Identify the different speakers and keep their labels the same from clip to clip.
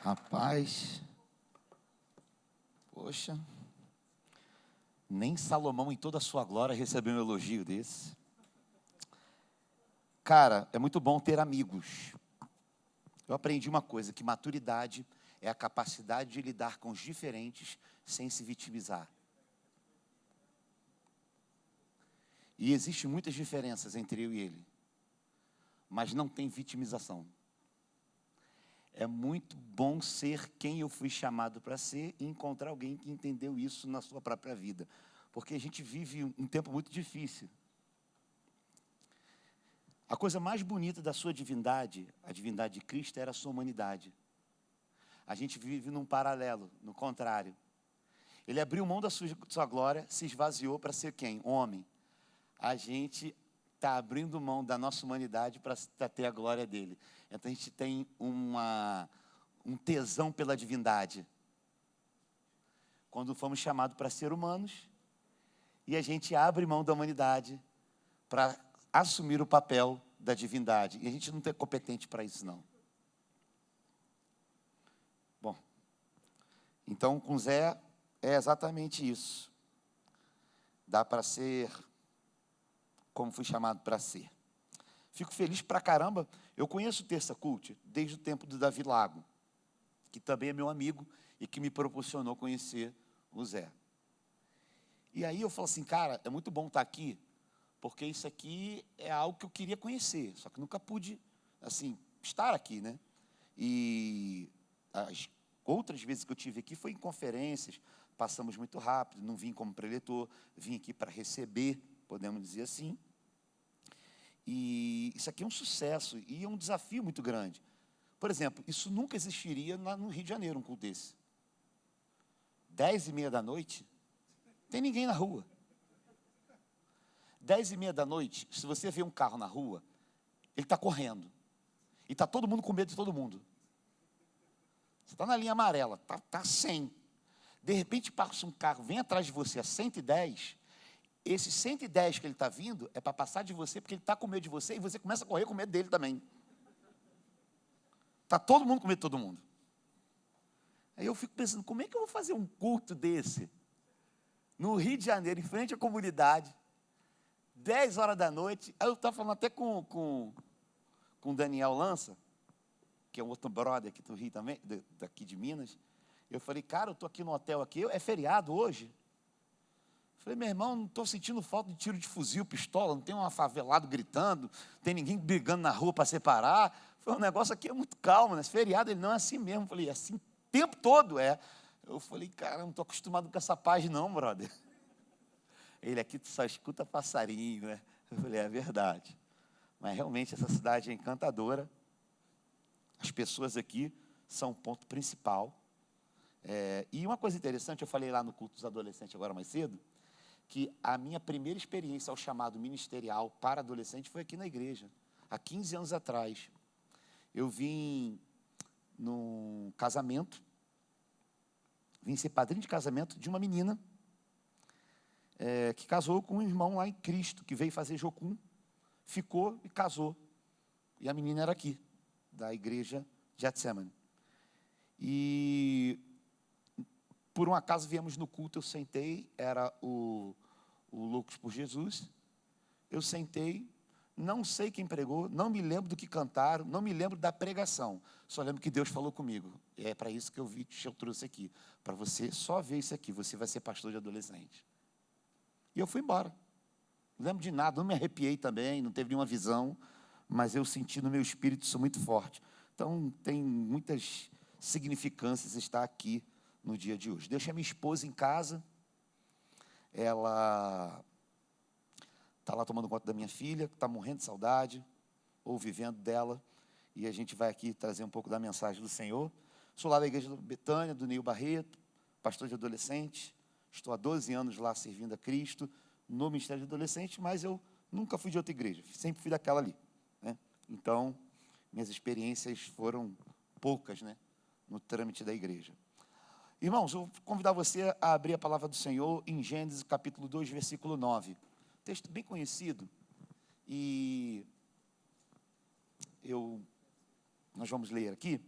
Speaker 1: Rapaz, poxa, nem Salomão em toda a sua glória recebeu um elogio desse. Cara, é muito bom ter amigos. Eu aprendi uma coisa, que maturidade é a capacidade de lidar com os diferentes sem se vitimizar. E existem muitas diferenças entre eu e ele, mas não tem vitimização. É muito bom ser quem eu fui chamado para ser e encontrar alguém que entendeu isso na sua própria vida. Porque a gente vive um tempo muito difícil. A coisa mais bonita da sua divindade, a divindade de Cristo, era a sua humanidade. A gente vive num paralelo, no contrário. Ele abriu mão da sua glória, se esvaziou para ser quem? Homem. A gente está abrindo mão da nossa humanidade para ter a glória dele. Então a gente tem um tesão pela divindade. Quando fomos chamados para ser humanos, e a gente abre mão da humanidade para assumir o papel da divindade. E a gente não é competente para isso, não. Bom, então com Zé é exatamente isso. Dá para ser como fui chamado para ser. Fico feliz pra caramba. Eu conheço o Terça Cult desde o tempo do Davi Lago, que também é meu amigo e que me proporcionou conhecer o Zé. E aí eu falo assim, cara, é muito bom estar aqui, porque isso aqui é algo que eu queria conhecer, só que nunca pude, assim, estar aqui, né? E as outras vezes que eu tive aqui foi em conferências, passamos muito rápido, não vim como preletor, vim aqui para receber, podemos dizer assim. E isso aqui é um sucesso e é um desafio muito grande. Por exemplo, isso nunca existiria no Rio de Janeiro, um culto desse. 10h30 da noite, tem ninguém na rua. 10h30 da noite, se você vê um carro na rua, ele está correndo. E está todo mundo com medo de todo mundo. Você está na linha amarela, está 100. De repente passa um carro, vem atrás de você a 110. Esse 110 que ele está vindo é para passar de você, porque ele está com medo de você, e você começa a correr com medo dele também. Está todo mundo com medo de todo mundo. Aí eu fico pensando, como é que eu vou fazer um culto desse, no Rio de Janeiro, em frente à comunidade, 10 horas da noite. Aí eu estava falando até com o Daniel Lança, que é um outro brother aqui do Rio também, daqui de Minas. Eu falei, cara, eu estou aqui no hotel aqui, é feriado hoje. Falei, meu irmão, não estou sentindo falta de tiro de fuzil, pistola, não tem um favelado gritando, não tem ninguém brigando na rua para separar. Foi um negócio aqui é muito calmo, né? Esse feriado ele não é assim mesmo. Falei, assim o tempo todo é. Eu falei, cara, não estou acostumado com essa paz não, brother. Ele aqui só escuta passarinho, né? Eu falei, é verdade. Mas realmente essa cidade é encantadora. As pessoas aqui são o ponto principal. E uma coisa interessante, eu falei lá no culto dos adolescentes agora mais cedo, que a minha primeira experiência ao chamado ministerial para adolescente foi aqui na igreja, há 15 anos atrás. Eu vim num casamento, vim ser padrinho de casamento de uma menina que casou com um irmão lá em Cristo, que veio fazer jocum, ficou e casou. E a menina era aqui, da igreja Getsemane. E por um acaso viemos no culto, eu sentei, era o Loucos por Jesus. Eu sentei, não sei quem pregou, não me lembro do que cantaram, não me lembro da pregação, só lembro que Deus falou comigo. E é para isso que eu trouxe aqui, para você só ver isso aqui, você vai ser pastor de adolescente. E eu fui embora. Não lembro de nada, não me arrepiei também, não teve nenhuma visão, mas eu senti no meu espírito isso muito forte. Então, tem muitas significâncias estar aqui no dia de hoje. Deixei a minha esposa em casa, ela está lá tomando conta da minha filha, que está morrendo de saudade, ou vivendo dela, e a gente vai aqui trazer um pouco da mensagem do Senhor. Sou lá da igreja do Betânia, do Neil Barreto, pastor de adolescente, estou há 12 anos lá servindo a Cristo, no ministério de adolescente, mas eu nunca fui de outra igreja, sempre fui daquela ali, né? Então, minhas experiências foram poucas, né, no trâmite da igreja. Irmãos, eu vou convidar você a abrir a palavra do Senhor em Gênesis capítulo 2, versículo 9. Texto bem conhecido. E eu nós vamos ler aqui,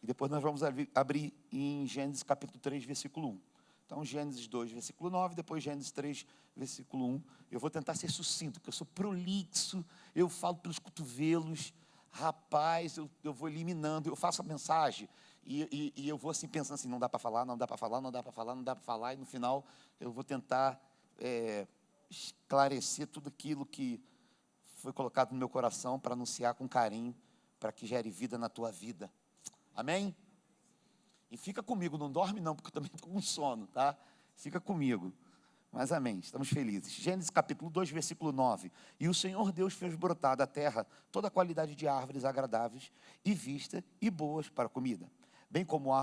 Speaker 1: e depois nós vamos abrir em Gênesis capítulo 3, versículo 1. Então, Gênesis 2, versículo 9, depois Gênesis 3, versículo 1. Eu vou tentar ser sucinto, porque eu sou prolixo, eu falo pelos cotovelos. Rapaz, eu vou eliminando, eu faço a mensagem, e eu vou assim pensando assim, não dá para falar, não dá para falar, não dá para falar, não dá para falar, e no final eu vou tentar esclarecer tudo aquilo que foi colocado no meu coração para anunciar com carinho, para que gere vida na tua vida. Amém? E fica comigo, não dorme não, porque eu também estou com sono, tá? Fica comigo. Mas amém, estamos felizes. Gênesis capítulo 2, versículo 9. E o Senhor Deus fez brotar da terra toda a qualidade de árvores agradáveis e vista e boas para comida, bem como a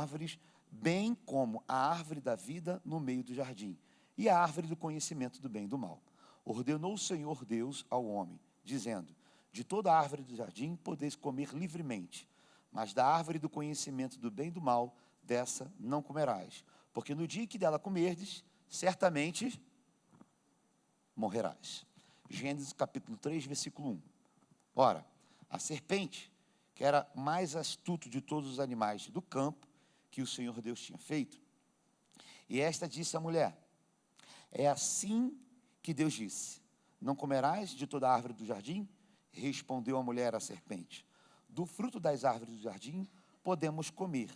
Speaker 1: árvore da vida no meio do jardim, e a árvore do conhecimento do bem e do mal. Ordenou o Senhor Deus ao homem, dizendo: de toda a árvore do jardim podeis comer livremente, mas da árvore do conhecimento do bem e do mal, dessa não comerás, porque no dia que dela comerdes, certamente morrerás. Gênesis capítulo 3, versículo 1. Ora, a serpente, que era mais astuto de todos os animais do campo que o Senhor Deus tinha feito, e esta disse à mulher: é assim que Deus disse: não comerás de toda a árvore do jardim? Respondeu a mulher à serpente: do fruto das árvores do jardim podemos comer,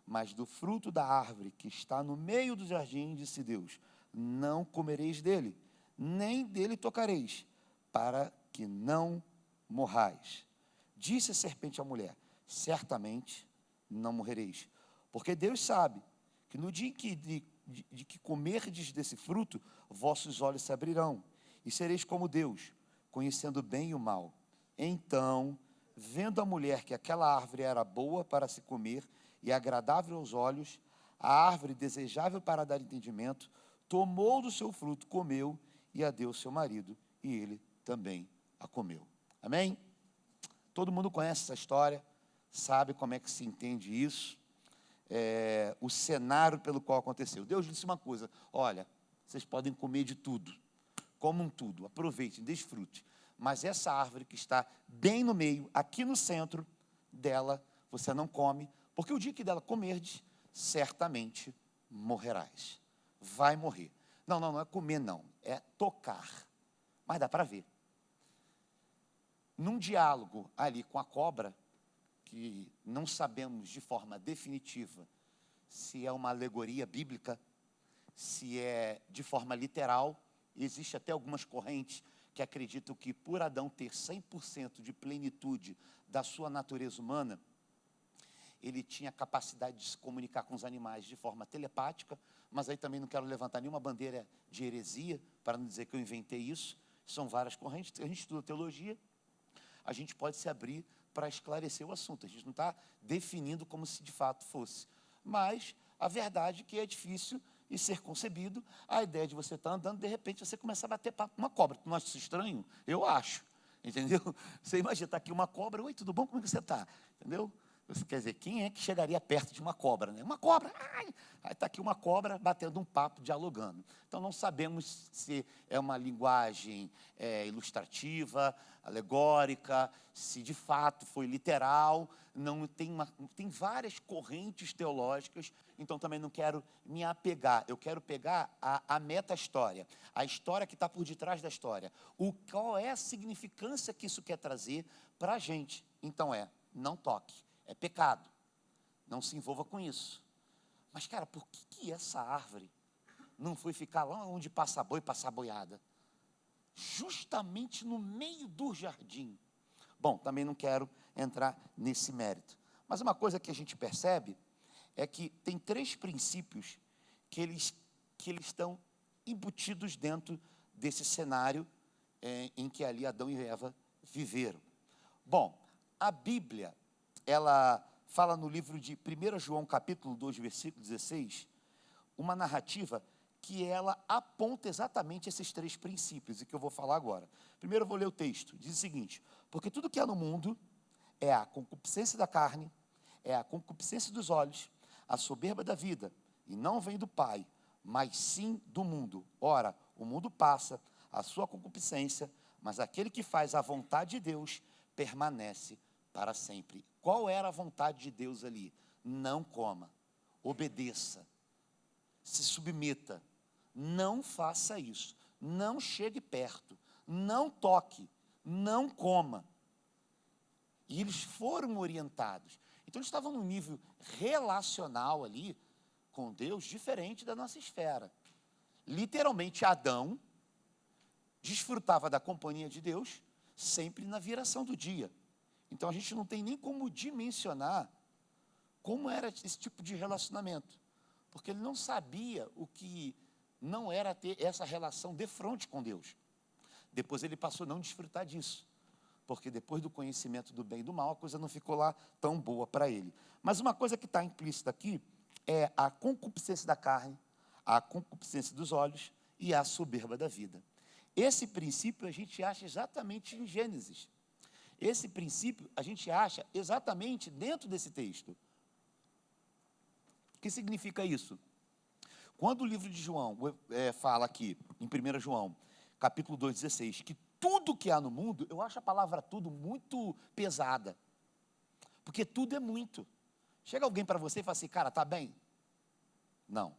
Speaker 1: mas do fruto da árvore que está no meio do jardim, disse Deus, não comereis dele, nem dele tocareis, para que não morrais. Disse a serpente à mulher: certamente não morrereis, porque Deus sabe que no dia de que comerdes desse fruto, vossos olhos se abrirão, e sereis como Deus, conhecendo o bem e o mal. Então, vendo a mulher que aquela árvore era boa para se comer e agradável aos olhos, a árvore desejável para dar entendimento, tomou do seu fruto, comeu e a deu ao seu marido, e ele também a comeu. Amém? Todo mundo conhece essa história, sabe como é que se entende isso, o cenário pelo qual aconteceu. Deus disse uma coisa: olha, vocês podem comer de tudo, comam tudo, aproveitem, desfrute, mas essa árvore que está bem no meio, aqui no centro dela, você não come, porque o dia que dela comerdes, certamente morrerás. Vai morrer. Não é comer não, é tocar. Mas dá para ver. Num diálogo ali com a cobra, que não sabemos de forma definitiva se é uma alegoria bíblica, se é de forma literal, existe até algumas correntes que acreditam que por Adão ter 100% de plenitude da sua natureza humana, ele tinha a capacidade de se comunicar com os animais de forma telepática, mas aí também não quero levantar nenhuma bandeira de heresia, para não dizer que eu inventei isso. São várias correntes, a gente estuda teologia, a gente pode se abrir para esclarecer o assunto, a gente não está definindo como se de fato fosse, mas a verdade é que é difícil e ser concebido a ideia de você estar andando, de repente você começa a bater papo com uma cobra. Tu não acha isso estranho? Eu acho, entendeu? Você imagina, está aqui uma cobra: oi, tudo bom? Como é que você está? Entendeu? Você quer dizer, quem é que chegaria perto de uma cobra, né? Uma cobra, ai! Aí está aqui uma cobra batendo um papo, dialogando. Então não sabemos se é uma linguagem ilustrativa, alegórica, se de fato foi literal. Não tem várias correntes teológicas, então também não quero me apegar. Eu quero pegar a meta-história, a história que está por detrás da história. Qual é a significância que isso quer trazer para a gente? Então não toque. É pecado, não se envolva com isso. Mas, cara, por que essa árvore não foi ficar lá onde passa boi, passa boiada? Justamente no meio do jardim. Bom, também não quero entrar nesse mérito. Mas uma coisa que a gente percebe é que tem 3 princípios que eles estão embutidos dentro desse cenário em que ali Adão e Eva viveram. Bom, a Bíblia, ela fala no livro de 1 João, capítulo 2, versículo 16, uma narrativa que ela aponta exatamente esses 3 princípios, e que eu vou falar agora. Primeiro eu vou ler o texto, diz o seguinte: porque tudo que há no mundo é a concupiscência da carne, é a concupiscência dos olhos, a soberba da vida, e não vem do Pai, mas sim do mundo. Ora, o mundo passa, a sua concupiscência, mas aquele que faz a vontade de Deus permanece para sempre. Qual era a vontade de Deus ali? Não coma, obedeça, se submeta, não faça isso, não chegue perto, não toque, não coma. E eles foram orientados. Então eles estavam num nível relacional ali com Deus diferente da nossa esfera. Literalmente, Adão desfrutava da companhia de Deus sempre na viração do dia. Então a gente não tem nem como dimensionar como era esse tipo de relacionamento, porque ele não sabia o que não era ter essa relação de frente com Deus. Depois ele passou a não desfrutar disso, porque depois do conhecimento do bem e do mal, a coisa não ficou lá tão boa para ele. Mas uma coisa que está implícita aqui é a concupiscência da carne, a concupiscência dos olhos e a soberba da vida. Esse princípio a gente acha exatamente em Gênesis. Esse princípio a gente acha exatamente dentro desse texto. O que significa isso? Quando o livro de João fala aqui, em 1 João, capítulo 2,16, que tudo que há no mundo, eu acho a palavra tudo muito pesada, porque tudo é muito. Chega alguém para você e fala assim, cara, está bem? Não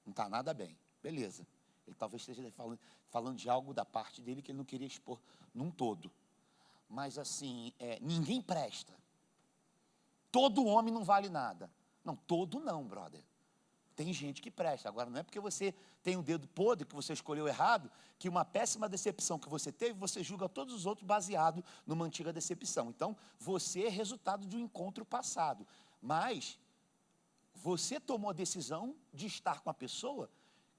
Speaker 1: está nada bem. Beleza. Ele talvez esteja falando de algo da parte dele que ele não queria expor num todo. Mas assim, ninguém presta. Todo homem não vale nada. Não, todo não, brother. Tem gente que presta. Agora, não é porque você tem um dedo podre, que você escolheu errado, que uma péssima decepção que você teve, você julga todos os outros baseado numa antiga decepção. Então, você é resultado de um encontro passado. Mas, você tomou a decisão de estar com a pessoa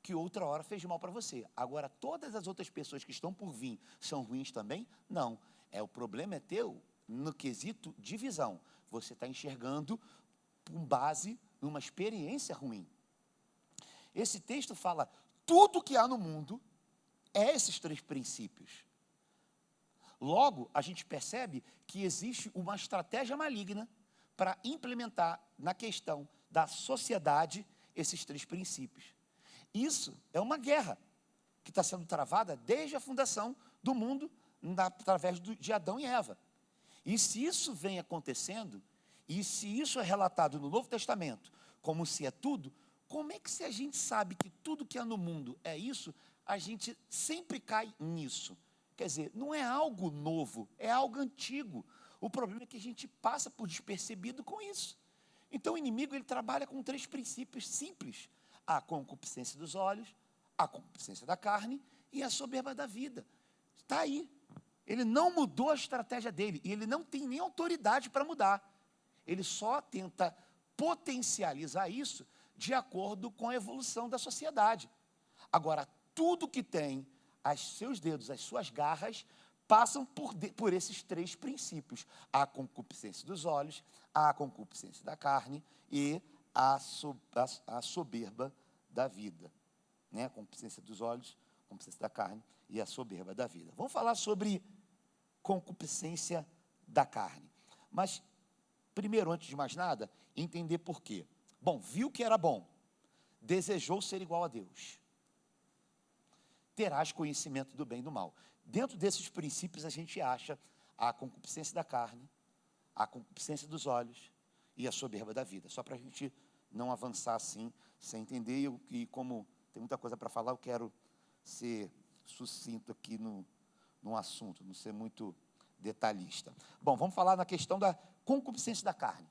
Speaker 1: que outra hora fez mal para você. Agora, todas as outras pessoas que estão por vir são ruins também? Não. O problema é teu no quesito de visão. Você está enxergando com base numa experiência ruim. Esse texto fala, tudo que há no mundo é esses 3 princípios. Logo, a gente percebe que existe uma estratégia maligna para implementar na questão da sociedade esses 3 princípios. Isso é uma guerra que está sendo travada desde a fundação do mundo, através de Adão e Eva. E se isso vem acontecendo, e se isso é relatado no Novo Testamento, como se é tudo, como é que se a gente sabe que tudo que há no mundo é isso, a gente sempre cai nisso? Quer dizer, não é algo novo, é algo antigo. O problema é que a gente passa por despercebido com isso. Então o inimigo ele trabalha com 3 princípios simples: a concupiscência dos olhos, a concupiscência da carne e a soberba da vida. Está aí. Ele não mudou a estratégia dele e ele não tem nem autoridade para mudar. Ele só tenta potencializar isso de acordo com a evolução da sociedade. Agora, tudo que tem os seus dedos, as suas garras, passam por esses 3 princípios: a concupiscência dos olhos, a concupiscência da carne e a soberba da vida. A concupiscência dos olhos, a concupiscência da carne e a soberba da vida. Vamos falar sobre concupiscência da carne. Mas, primeiro, antes de mais nada, entender por quê. Bom, viu que era bom, desejou ser igual a Deus. Terás conhecimento do bem e do mal. Dentro desses princípios, a gente acha a concupiscência da carne, a concupiscência dos olhos e a soberba da vida. Só para a gente não avançar assim, sem entender. E como tem muita coisa para falar, eu quero ser sucinto aqui no assunto, não ser muito detalhista. Bom, vamos falar na questão da concupiscência da carne.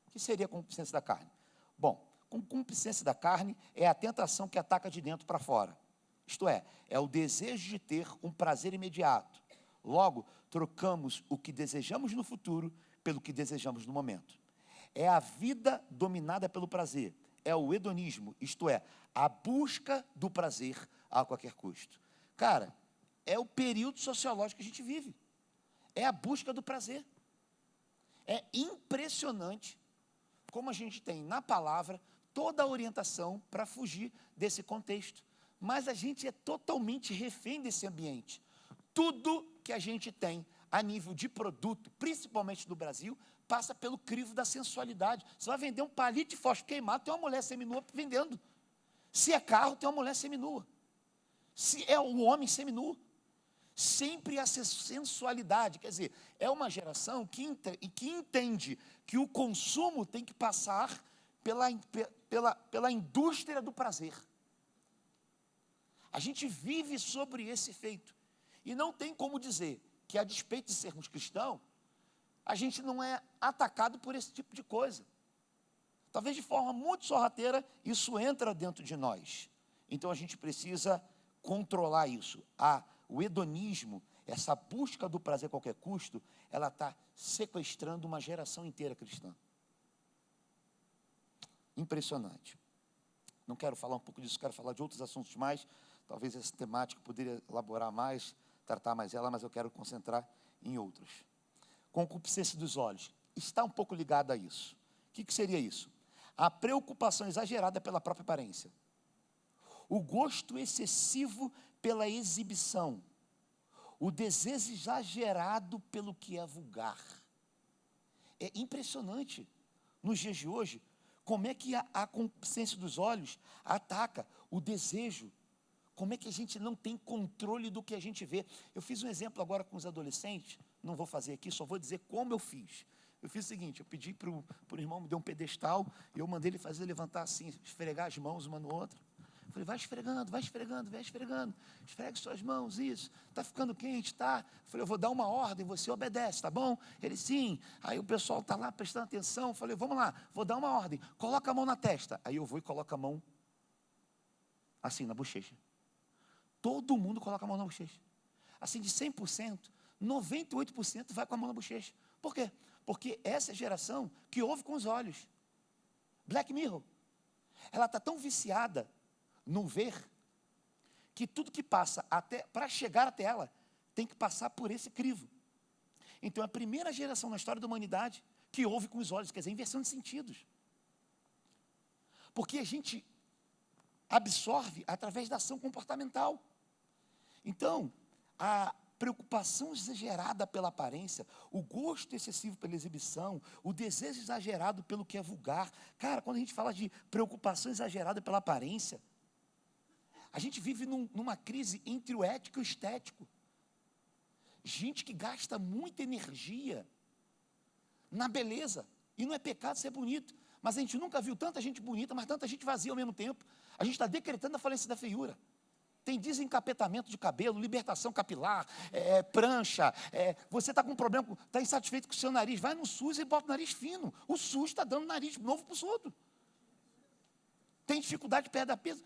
Speaker 1: O que seria a concupiscência da carne? Bom, concupiscência da carne é a tentação que ataca de dentro para fora. Isto é o desejo de ter um prazer imediato. Logo, trocamos o que desejamos no futuro pelo que desejamos no momento. É a vida dominada pelo prazer. É o hedonismo, isto é, a busca do prazer a qualquer custo. Cara, é o período sociológico que a gente vive. É a busca do prazer. É impressionante como a gente tem na palavra toda a orientação para fugir desse contexto. Mas a gente é totalmente refém desse ambiente. Tudo que a gente tem a nível de produto, principalmente no Brasil, passa pelo crivo da sensualidade. Você vai vender um palito de fósforo queimado, tem uma mulher seminua vendendo. Se é carro, tem uma mulher seminua. Se é um homem seminu. sempre essa sensualidade. Quer dizer, é uma geração que entende que o consumo tem que passar pela indústria do prazer. A gente vive sobre esse efeito. E não tem como dizer que, a despeito de sermos cristãos, a gente não é atacado por esse tipo de coisa. Talvez de forma muito sorrateira, isso entra dentro de nós. Então a gente precisa controlar isso. O hedonismo, essa busca do prazer a qualquer custo, ela está sequestrando uma geração inteira cristã. Impressionante. Não quero falar um pouco disso, quero falar de outros assuntos mais. Talvez essa temática poderia elaborar mais, tratar mais ela, mas eu quero concentrar em outros. Concupiscência dos olhos. Está um pouco ligado a isso. O que seria isso? A preocupação exagerada pela própria aparência. O gosto excessivo pela exibição. O desejo exagerado pelo que é vulgar. É impressionante, nos dias de hoje, como é que a concupiscência dos olhos ataca o desejo. Como é que a gente não tem controle do que a gente vê? Eu fiz um exemplo agora com os adolescentes, não vou fazer aqui, só vou dizer como eu fiz. Eu fiz o seguinte, eu pedi para o irmão, me deu um pedestal, e eu mandei ele fazer levantar assim, esfregar as mãos uma no outra. Eu falei, vai esfregando, vai esfregando, vai esfregando, esfregue suas mãos, isso, está ficando quente, tá? Eu falei, eu vou dar uma ordem, você obedece, tá bom? Ele, sim. Aí o pessoal está lá prestando atenção, eu falei, vamos lá, vou dar uma ordem, coloca a mão na testa. Aí eu vou e coloco a mão assim, na bochecha. Todo mundo coloca a mão na bochecha. Assim, de 100%, 98% vai com a mão na bochecha. Por quê? Porque essa é a geração que ouve com os olhos. Black Mirror. Ela está tão viciada no ver, que tudo que passa para chegar até ela, tem que passar por esse crivo. Então, é a primeira geração na história da humanidade que ouve com os olhos, quer dizer, inversão de sentidos. Porque a gente absorve através da ação comportamental. Então, a preocupação exagerada pela aparência, o gosto excessivo pela exibição, o desejo exagerado pelo que é vulgar. Cara, quando a gente fala de preocupação exagerada pela aparência, a gente vive numa crise entre o ético e o estético. Gente que gasta muita energia na beleza, e não é pecado ser bonito, mas a gente nunca viu tanta gente bonita, mas tanta gente vazia ao mesmo tempo. A gente está decretando a falência da feiura. Tem desencapetamento de cabelo, libertação capilar, prancha, você está com um problema, está insatisfeito com o seu nariz, vai no SUS e bota o nariz fino. O SUS está dando nariz novo para os outros. Tem dificuldade de perder peso,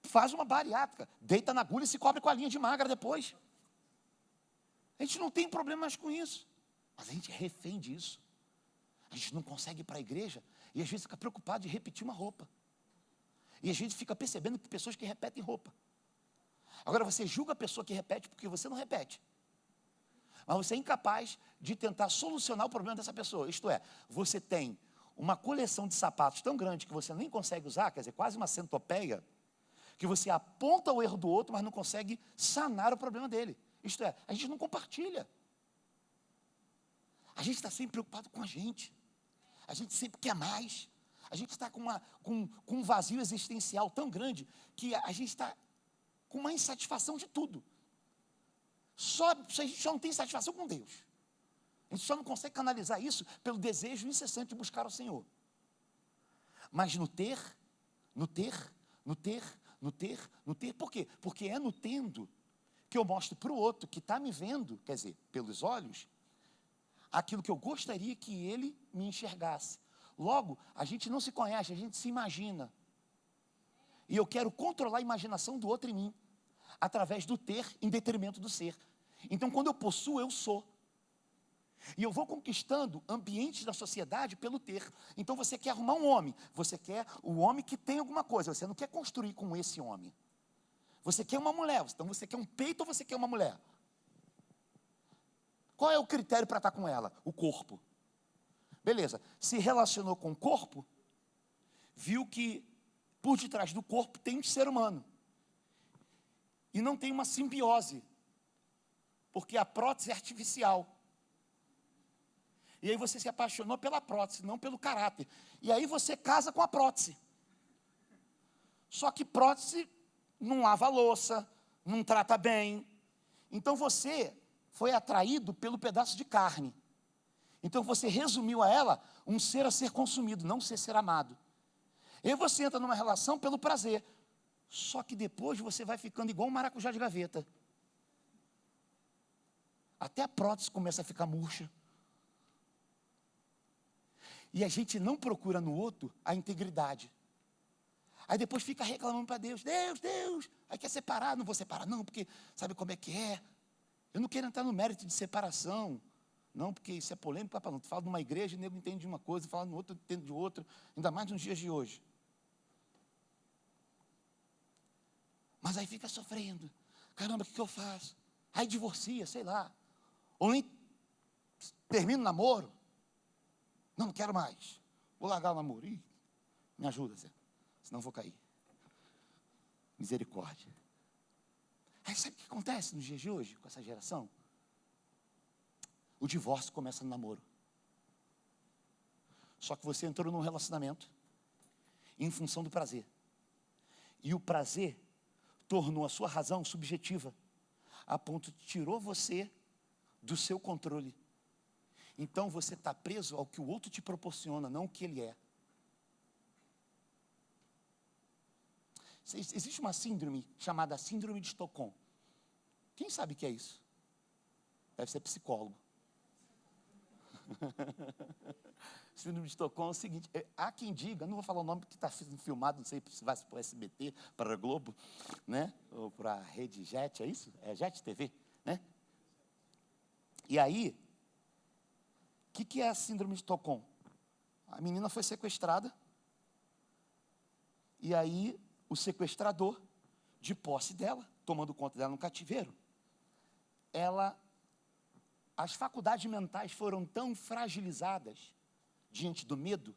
Speaker 1: faz uma bariátrica, deita na agulha e se cobre com a linha de magra depois. A gente não tem problema mais com isso, mas a gente é refém disso. A gente não consegue ir para a igreja e às vezes fica preocupado de repetir uma roupa. E a gente fica percebendo que pessoas que repetem roupa. Agora você julga a pessoa que repete porque você não repete. Mas você é incapaz de tentar solucionar o problema dessa pessoa. Isto é, você tem uma coleção de sapatos tão grande que você nem consegue usar, quer dizer, quase uma centopeia, que você aponta o erro do outro, mas não consegue sanar o problema dele. Isto é, a gente não compartilha. A gente está sempre preocupado com a gente. A gente sempre quer mais. A gente está com um vazio existencial tão grande que a gente está com uma insatisfação de tudo. A gente só não tem satisfação com Deus. A gente só não consegue canalizar isso pelo desejo incessante de buscar o Senhor. Mas no ter, por quê? Porque é no tendo que eu mostro para o outro que está me vendo, quer dizer, pelos olhos, aquilo que eu gostaria que ele me enxergasse. Logo, a gente não se conhece, a gente se imagina. E eu quero controlar a imaginação do outro em mim, através do ter em detrimento do ser. Então, quando eu possuo, eu sou. E eu vou conquistando ambientes da sociedade pelo ter. Então, você quer arrumar um homem, você quer o homem que tem alguma coisa, você não quer construir com esse homem. Você quer uma mulher, então você quer um peito ou você quer uma mulher? Qual é o critério para estar com ela? O corpo. Beleza, se relacionou com o corpo, viu que por detrás do corpo tem um ser humano. E não tem uma simbiose, porque a prótese é artificial. E aí você se apaixonou pela prótese, não pelo caráter. E aí você casa com a prótese. Só que prótese não lava a louça, não trata bem. Então você foi atraído pelo pedaço de carne. Então você resumiu a ela um ser a ser consumido, não ser amado. E você entra numa relação pelo prazer. Só que depois você vai ficando igual um maracujá de gaveta. Até a prótese começa a ficar murcha. E a gente não procura no outro a integridade. Aí depois fica reclamando para Deus. Deus. Aí quer separar, não vou separar não, porque sabe como é que é? Eu não quero entrar no mérito de separação. Não, porque isso é polêmico, papai. Tu fala de uma igreja, o nego entende de uma coisa, fala no outro, entende de outra. Ainda mais nos dias de hoje. Mas aí fica sofrendo. Caramba, o que eu faço? Aí divorcia, sei lá. Ou nem termina o namoro. Não quero mais. Vou largar o namoro. Ih, me ajuda, Zé. Senão vou cair. Misericórdia. Aí sabe o que acontece nos dias de hoje, com essa geração? O divórcio começa no namoro. Só que você entrou num relacionamento em função do prazer. E o prazer tornou a sua razão subjetiva, a ponto de tirou você do seu controle. Então você está preso ao que o outro te proporciona, não o que ele é. Existe uma síndrome chamada síndrome de Estocolmo. Quem sabe o que é isso? Deve ser psicólogo. Síndrome de Estocolmo é o seguinte, há quem diga, não vou falar o nome porque está sendo filmado, não sei se vai para o SBT, para a Globo, né? Ou para a Rede Jet, é isso? É Jet TV, né? E aí, o que é a síndrome de Estocolmo? A menina foi sequestrada, e aí o sequestrador, de posse dela, tomando conta dela no cativeiro, as faculdades mentais foram tão fragilizadas diante do medo,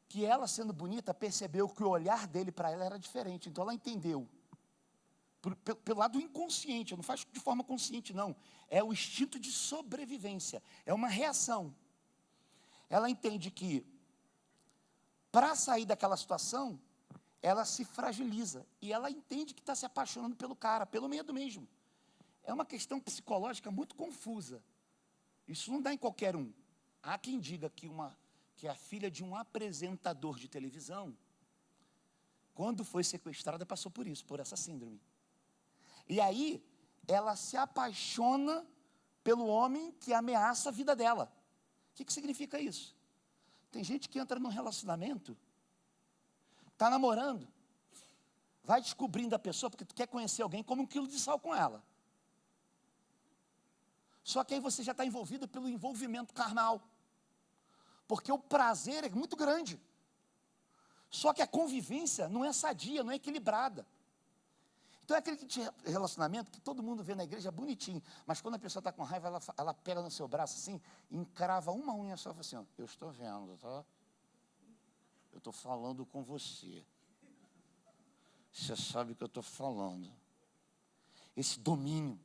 Speaker 1: que ela, sendo bonita, percebeu que o olhar dele para ela era diferente. Então ela entendeu, pelo lado inconsciente, não faz de forma consciente não, é o instinto de sobrevivência, é uma reação. Ela entende que, para sair daquela situação, ela se fragiliza, e ela entende que está se apaixonando pelo cara, pelo medo mesmo. É uma questão psicológica muito confusa. Isso não dá em qualquer um. Há quem diga que a filha de um apresentador de televisão, quando foi sequestrada, passou por isso, por essa síndrome. E aí, ela se apaixona pelo homem que ameaça a vida dela. O que significa isso? Tem gente que entra num relacionamento, está namorando, vai descobrindo a pessoa, porque tu quer conhecer alguém, como 1 quilo de sal com ela. Só que aí você já está envolvido pelo envolvimento carnal. Porque o prazer é muito grande. Só que a convivência não é sadia, não é equilibrada. Então é aquele relacionamento que todo mundo vê na igreja bonitinho, mas quando a pessoa está com raiva, ela pega no seu braço assim, e encrava uma unha só e fala assim, ó, eu estou vendo, tá? Eu estou falando com você. Você sabe o que eu estou falando. Esse domínio,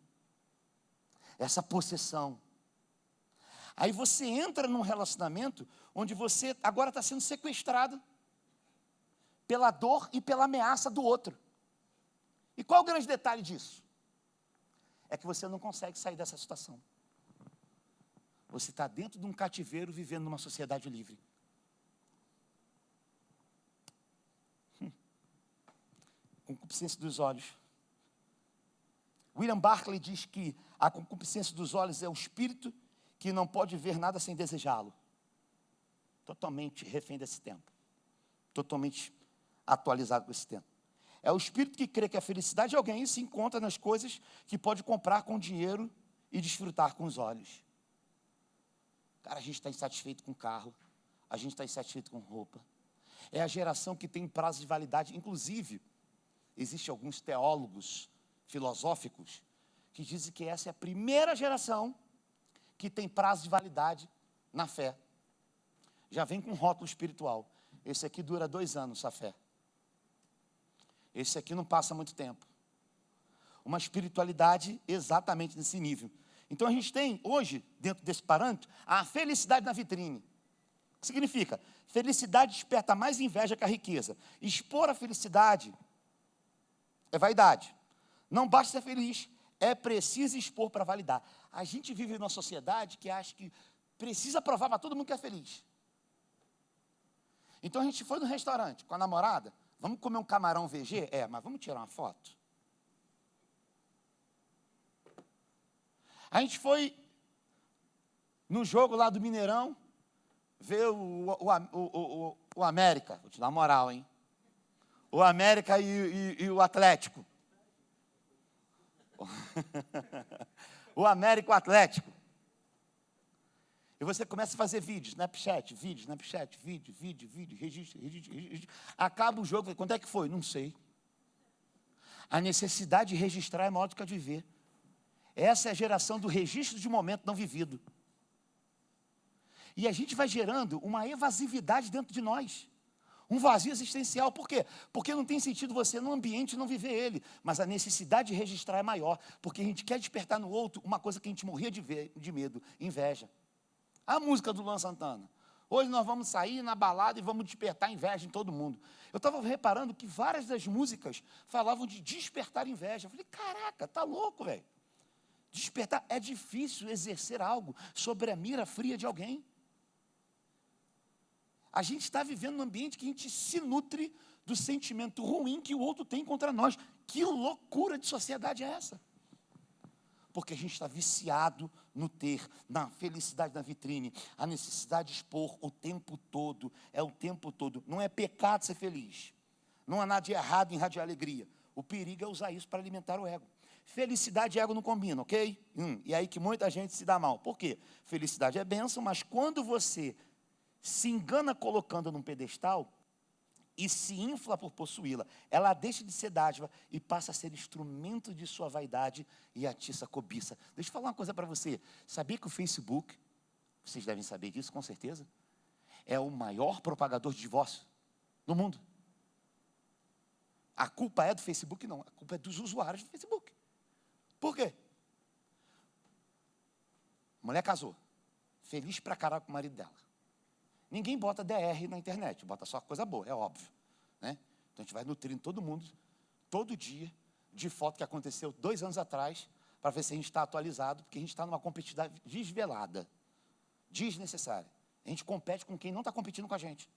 Speaker 1: essa possessão. Aí você entra num relacionamento onde você agora está sendo sequestrado pela dor e pela ameaça do outro. E qual é o grande detalhe disso? É que você não consegue sair dessa situação. Você está dentro de um cativeiro vivendo numa sociedade livre. Concupiscência dos olhos. William Barclay diz que a concupiscência dos olhos é o espírito que não pode ver nada sem desejá-lo. Totalmente refém desse tempo. Totalmente atualizado com esse tempo. É o espírito que crê que a felicidade de alguém se encontra nas coisas que pode comprar com dinheiro e desfrutar com os olhos. Cara, a gente está insatisfeito com carro, a gente está insatisfeito com roupa. É a geração que tem prazo de validade. Inclusive, existem alguns teólogos filosóficos que dizem que essa é a primeira geração que tem prazo de validade na fé. Já vem com rótulo espiritual. Esse aqui dura 2 anos, a fé. Esse aqui não passa muito tempo. Uma espiritualidade exatamente nesse nível. Então a gente tem hoje, dentro desse parâmetro, a felicidade na vitrine. O que significa? Felicidade desperta mais inveja que a riqueza. Expor a felicidade é vaidade. Não basta ser feliz, é preciso expor para validar. A gente vive numa sociedade que acha que precisa provar para todo mundo que é feliz. Então a gente foi no restaurante com a namorada, vamos comer um camarão VG? Mas vamos tirar uma foto. A gente foi no jogo lá do Mineirão, ver o América, vou te dar uma moral, hein? O América e o Atlético. O América e o Atlético. E você começa a fazer vídeos, Snapchat, vídeo, registro. Acaba o jogo, quanto é que foi? Não sei. A necessidade de registrar é maior do que a de viver. Essa é a geração do registro de momento não vivido. E a gente vai gerando uma evasividade dentro de nós. Um vazio existencial. Por quê? Porque não tem sentido você, no ambiente, não viver ele. Mas a necessidade de registrar é maior. Porque a gente quer despertar no outro uma coisa que a gente morria de medo, inveja. A música do Luan Santana. Hoje nós vamos sair na balada e vamos despertar inveja em todo mundo. Eu estava reparando que várias das músicas falavam de despertar inveja. Eu falei, caraca, tá louco, velho. Despertar, é difícil exercer algo sobre a mira fria de alguém. A gente está vivendo num ambiente que a gente se nutre do sentimento ruim que o outro tem contra nós. Que loucura de sociedade é essa? Porque a gente está viciado no ter, na felicidade na vitrine, a necessidade de expor o tempo todo, é o tempo todo. Não é pecado ser feliz, não há nada de errado em irradiar alegria. O perigo é usar isso para alimentar o ego. Felicidade e ego não combinam, ok? E aí que muita gente se dá mal. Por quê? Felicidade é bênção, mas quando você se engana colocando num pedestal e se infla por possuí-la, ela deixa de ser dádiva e passa a ser instrumento de sua vaidade e atiça a cobiça. Deixa eu falar uma coisa para você. Sabia que o Facebook, vocês devem saber disso com certeza, é o maior propagador de divórcio do mundo? A culpa é do Facebook? Não, a culpa é dos usuários do Facebook. Por quê? A mulher casou, feliz pra caralho com o marido dela. Ninguém bota DR na internet, bota só coisa boa, é óbvio, né? Então a gente vai nutrindo todo mundo, todo dia, de foto que aconteceu 2 anos atrás, para ver se a gente está atualizado, porque a gente está numa competitividade desvelada, desnecessária. A gente compete com quem não está competindo com a gente.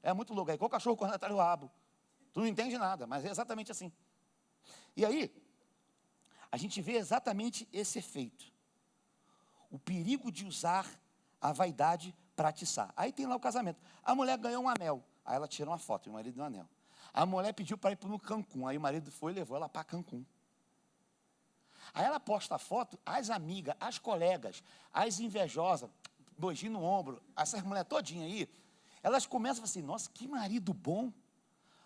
Speaker 1: É muito louco, é igual cachorro correndo atrás do rabo. Tu não entende nada, mas é exatamente assim. E aí, a gente vê exatamente esse efeito. O perigo de usar a vaidade para atiçar. Aí tem lá o casamento. A mulher ganhou um anel. Aí ela tira uma foto, e o marido deu um anel. A mulher pediu para ir para o Cancún. Aí o marido foi e levou ela para Cancún. Aí ela posta a foto, as amigas, as colegas, as invejosas, beijinho no ombro, essas mulheres todinhas aí, elas começam a falar assim, nossa, que marido bom,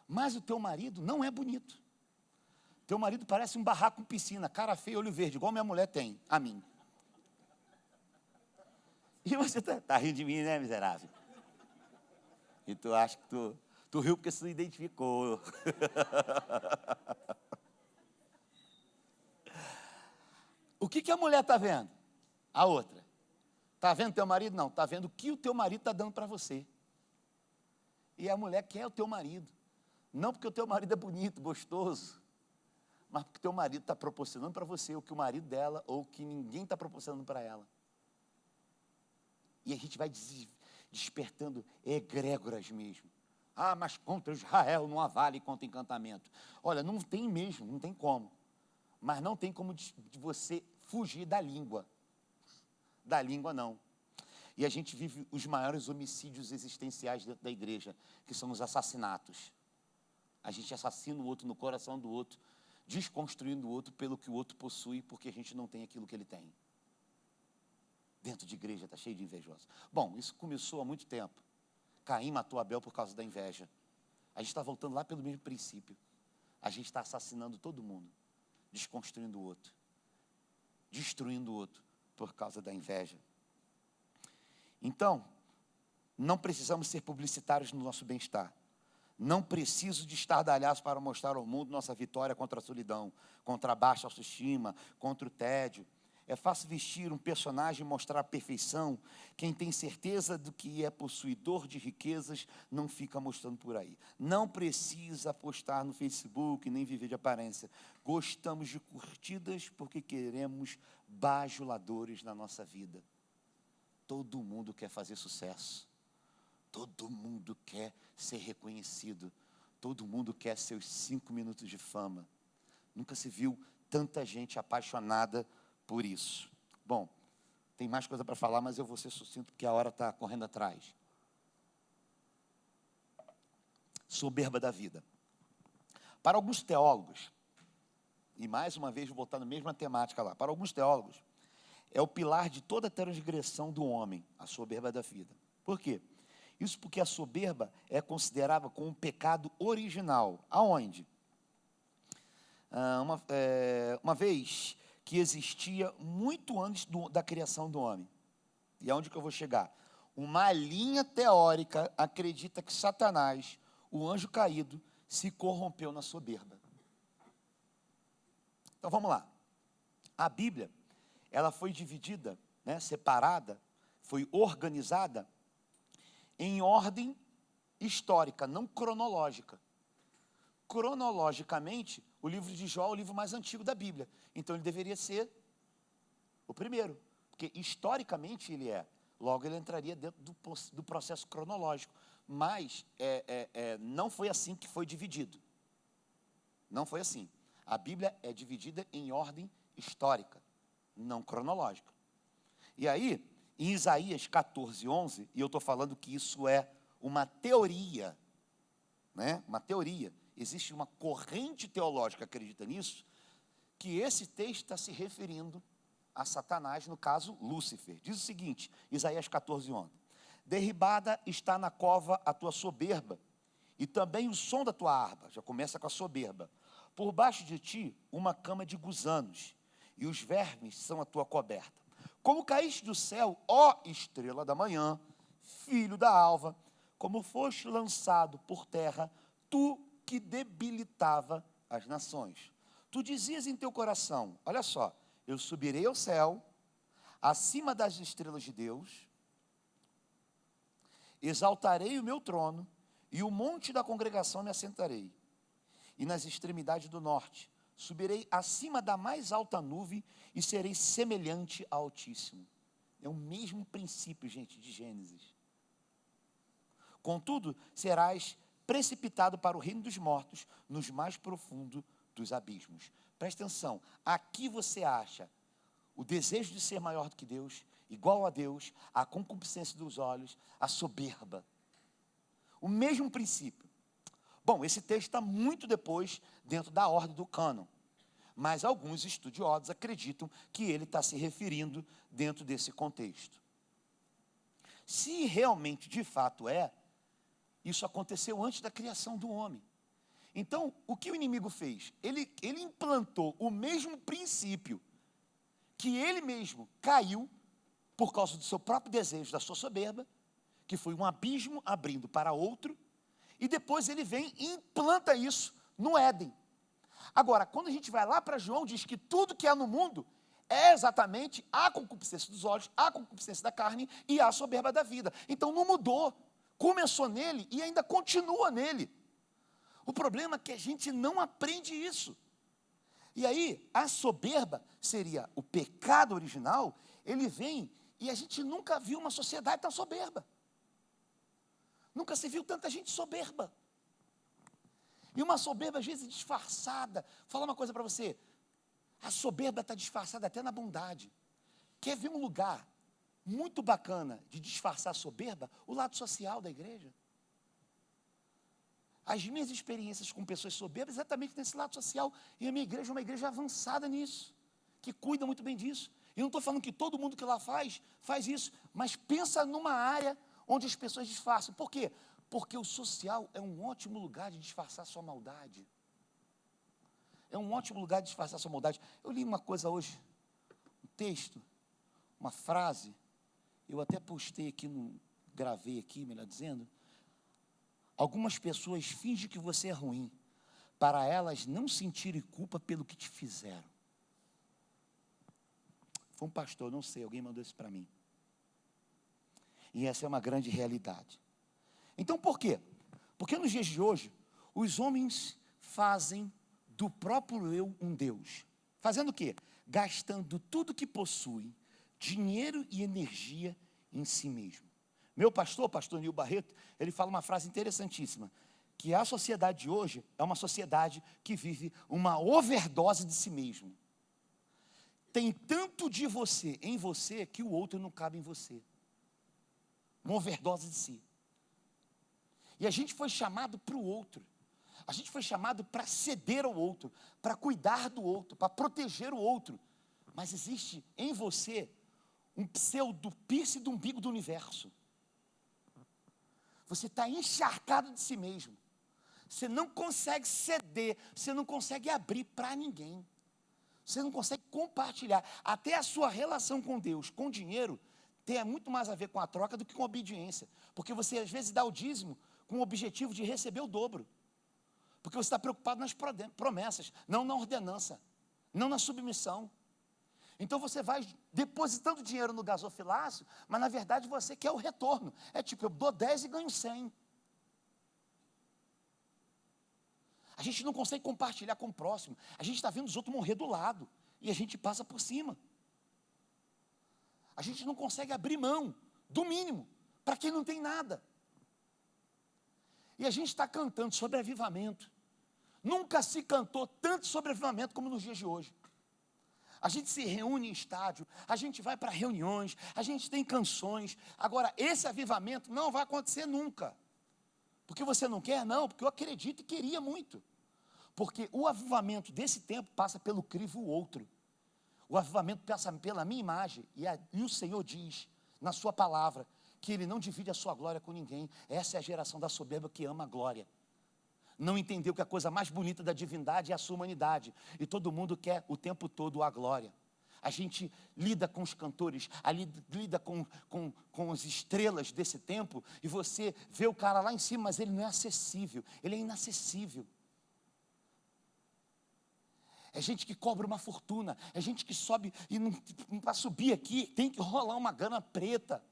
Speaker 1: mas o teu marido não é bonito. Teu marido parece um barraco com piscina, cara feia, olho verde, igual minha mulher tem, a mim. E você tá rindo de mim, né, miserável? E tu acha que tu riu porque você não identificou. O que a mulher está vendo? A outra. Está vendo teu marido? Não, está vendo o que o teu marido está dando para você. E a mulher quer o teu marido. Não porque o teu marido é bonito, gostoso, mas porque o teu marido está proporcionando para você o que o marido dela ou o que ninguém está proporcionando para ela. E a gente vai despertando egrégoras mesmo. Ah, mas contra Israel não há vale contra encantamento. Olha, não tem mesmo, não tem como. Mas não tem como de você fugir da língua. Da língua, não. E a gente vive os maiores homicídios existenciais dentro da igreja, que são os assassinatos. A gente assassina o outro no coração do outro, desconstruindo o outro pelo que o outro possui, porque a gente não tem aquilo que ele tem. Dentro de igreja está cheio de invejosos. Bom, isso começou há muito tempo. Caim matou Abel por causa da inveja. A gente está voltando lá pelo mesmo princípio. A gente está assassinando todo mundo, desconstruindo o outro, destruindo o outro por causa da inveja. Então, não precisamos ser publicitários no nosso bem-estar. Não preciso de estardalhaço para mostrar ao mundo nossa vitória contra a solidão, contra a baixa autoestima, contra o tédio. É fácil vestir um personagem e mostrar a perfeição. Quem tem certeza do que é possuidor de riquezas não fica mostrando por aí. Não precisa postar no Facebook, nem viver de aparência. Gostamos de curtidas porque queremos bajuladores na nossa vida. Todo mundo quer fazer sucesso. Todo mundo quer ser reconhecido. Todo mundo quer seus 5 minutos de fama. Nunca se viu tanta gente apaixonada por isso. Bom, tem mais coisa para falar, mas eu vou ser sucinto porque a hora está correndo atrás. Soberba da vida. Para alguns teólogos, e mais uma vez vou voltar na mesma temática lá, para alguns teólogos, é o pilar de toda a transgressão do homem, a soberba da vida. Por quê? Isso porque a soberba é considerada como um pecado original. Aonde? Uma vez que existia muito antes da criação do homem. E aonde que eu vou chegar? Uma linha teórica acredita que Satanás, o anjo caído, se corrompeu na soberba. Então vamos lá. A Bíblia, ela foi dividida, separada, foi organizada em ordem histórica, não cronológica. Cronologicamente, o livro de Jó é o livro mais antigo da Bíblia. Então, ele deveria ser o primeiro. Porque, historicamente, ele é. Logo, ele entraria dentro do processo cronológico. Mas, não foi assim que foi dividido. Não foi assim. A Bíblia é dividida em ordem histórica, não cronológica. E aí, em Isaías 14:11, e eu estou falando que isso é uma teoria, uma teoria. Existe uma corrente teológica que acredita nisso, que esse texto está se referindo a Satanás, no caso, Lúcifer. Diz o seguinte, Isaías 14:11. Derribada está na cova a tua soberba, e também o som da tua harpa, já começa com a soberba. Por baixo de ti, uma cama de gusanos, e os vermes são a tua coberta. Como caíste do céu, ó estrela da manhã, filho da alva, como foste lançado por terra, tu que debilitava as nações. Tu dizias em teu coração, olha só, eu subirei ao céu, acima das estrelas de Deus, exaltarei o meu trono, e o monte da congregação me assentarei. E nas extremidades do norte, subirei acima da mais alta nuvem, e serei semelhante ao Altíssimo. É o mesmo princípio, gente, de Gênesis. Contudo, serás precipitado para o reino dos mortos, nos mais profundos dos abismos. Presta atenção, aqui você acha o desejo de ser maior do que Deus, igual a Deus, a concupiscência dos olhos, a soberba. O mesmo princípio. Bom, esse texto está muito depois dentro da ordem do cânon, mas alguns estudiosos acreditam que ele está se referindo dentro desse contexto. Se realmente, de fato isso aconteceu antes da criação do homem. Então, o que o inimigo fez? Ele implantou o mesmo princípio que ele mesmo caiu por causa do seu próprio desejo, da sua soberba, que foi um abismo abrindo para outro, e depois ele vem e implanta isso no Éden. Agora, quando a gente vai lá para João, diz que tudo que há no mundo é exatamente a concupiscência dos olhos, a concupiscência da carne e a soberba da vida. Então não mudou. Começou nele e ainda continua nele. O problema é que a gente não aprende isso. E aí, a soberba seria o pecado original, ele vem e a gente nunca viu uma sociedade tão soberba. Nunca se viu tanta gente soberba. E uma soberba, às vezes, disfarçada. Vou falar uma coisa para você. A soberba está disfarçada até na bondade. Quer ver um lugar muito bacana de disfarçar a soberba? O lado social da igreja. As minhas experiências com pessoas soberbas, exatamente nesse lado social. E a minha igreja é uma igreja avançada nisso, que cuida muito bem disso. E não estou falando que todo mundo que lá faz isso. Mas pensa numa área onde as pessoas disfarçam. Por quê? Porque o social é um ótimo lugar de disfarçar sua maldade. É um ótimo lugar de disfarçar sua maldade. Eu li uma coisa hoje, um texto, uma frase, eu até postei aqui, gravei aqui, melhor dizendo. Algumas pessoas fingem que você é ruim, para elas não sentirem culpa pelo que te fizeram. Foi um pastor, não sei, alguém mandou isso para mim. E essa é uma grande realidade. Então, por quê? Porque nos dias de hoje, os homens fazem do próprio eu um Deus. Fazendo o quê? Gastando tudo que possui, dinheiro e energia em si mesmo. Meu pastor, pastor Nil Barreto, ele fala uma frase interessantíssima, que a sociedade de hoje é uma sociedade que vive uma overdose de si mesmo. Tem tanto de você em você que o outro não cabe em você. Uma overdose de si. E a gente foi chamado para o outro. A gente foi chamado para ceder ao outro, para cuidar do outro, para proteger o outro. Mas existe em você um pseudo-piercing do umbigo do universo. Você está encharcado de si mesmo. Você não consegue ceder, você não consegue abrir para ninguém. Você não consegue compartilhar. Até a sua relação com Deus, com dinheiro, tem muito mais a ver com a troca do que com a obediência. Porque você às vezes dá o dízimo com o objetivo de receber o dobro. Porque você está preocupado nas promessas, não na ordenança, não na submissão. Então você vai depositando dinheiro no gasofilácio, mas na verdade você quer o retorno. É tipo, eu dou 10 e ganho 100. A gente não consegue compartilhar com o próximo. A gente está vendo os outros morrer do lado e a gente passa por cima. A gente não consegue abrir mão do mínimo para quem não tem nada. E a gente está cantando sobre avivamento. Nunca se cantou tanto sobre avivamento como nos dias de hoje. A gente se reúne em estádio, a gente vai para reuniões, a gente tem canções. Agora, esse avivamento não vai acontecer nunca. Porque você não quer? Não, porque eu acredito e queria muito. Porque o avivamento desse tempo passa pelo crivo outro. O avivamento passa pela minha imagem. E o Senhor diz, na sua palavra, que Ele não divide a sua glória com ninguém. Essa é a geração da soberba que ama a glória. Não entendeu que a coisa mais bonita da divindade é a sua humanidade. E todo mundo quer o tempo todo a glória. A gente lida com os cantores, lida com as estrelas desse tempo, e você vê o cara lá em cima, mas ele não é acessível, ele é inacessível. É gente que cobra uma fortuna, é gente que sobe, e para subir aqui tem que rolar uma grana preta.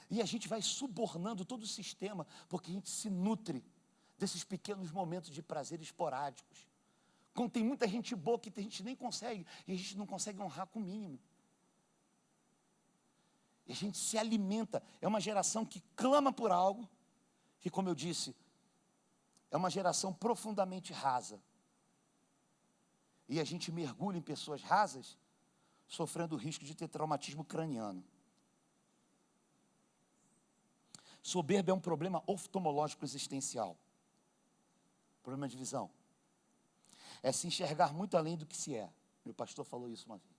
Speaker 1: E a gente vai subornando todo o sistema, porque a gente se nutre desses pequenos momentos de prazer esporádicos. Quando tem muita gente boa que a gente nem consegue, e a gente não consegue honrar com o mínimo. E a gente se alimenta, é uma geração que clama por algo, que, como eu disse, é uma geração profundamente rasa. E a gente mergulha em pessoas rasas, sofrendo o risco de ter traumatismo craniano. Soberba é um problema oftalmológico existencial. Problema de visão. É se enxergar muito além do que se é. Meu pastor falou isso uma vez.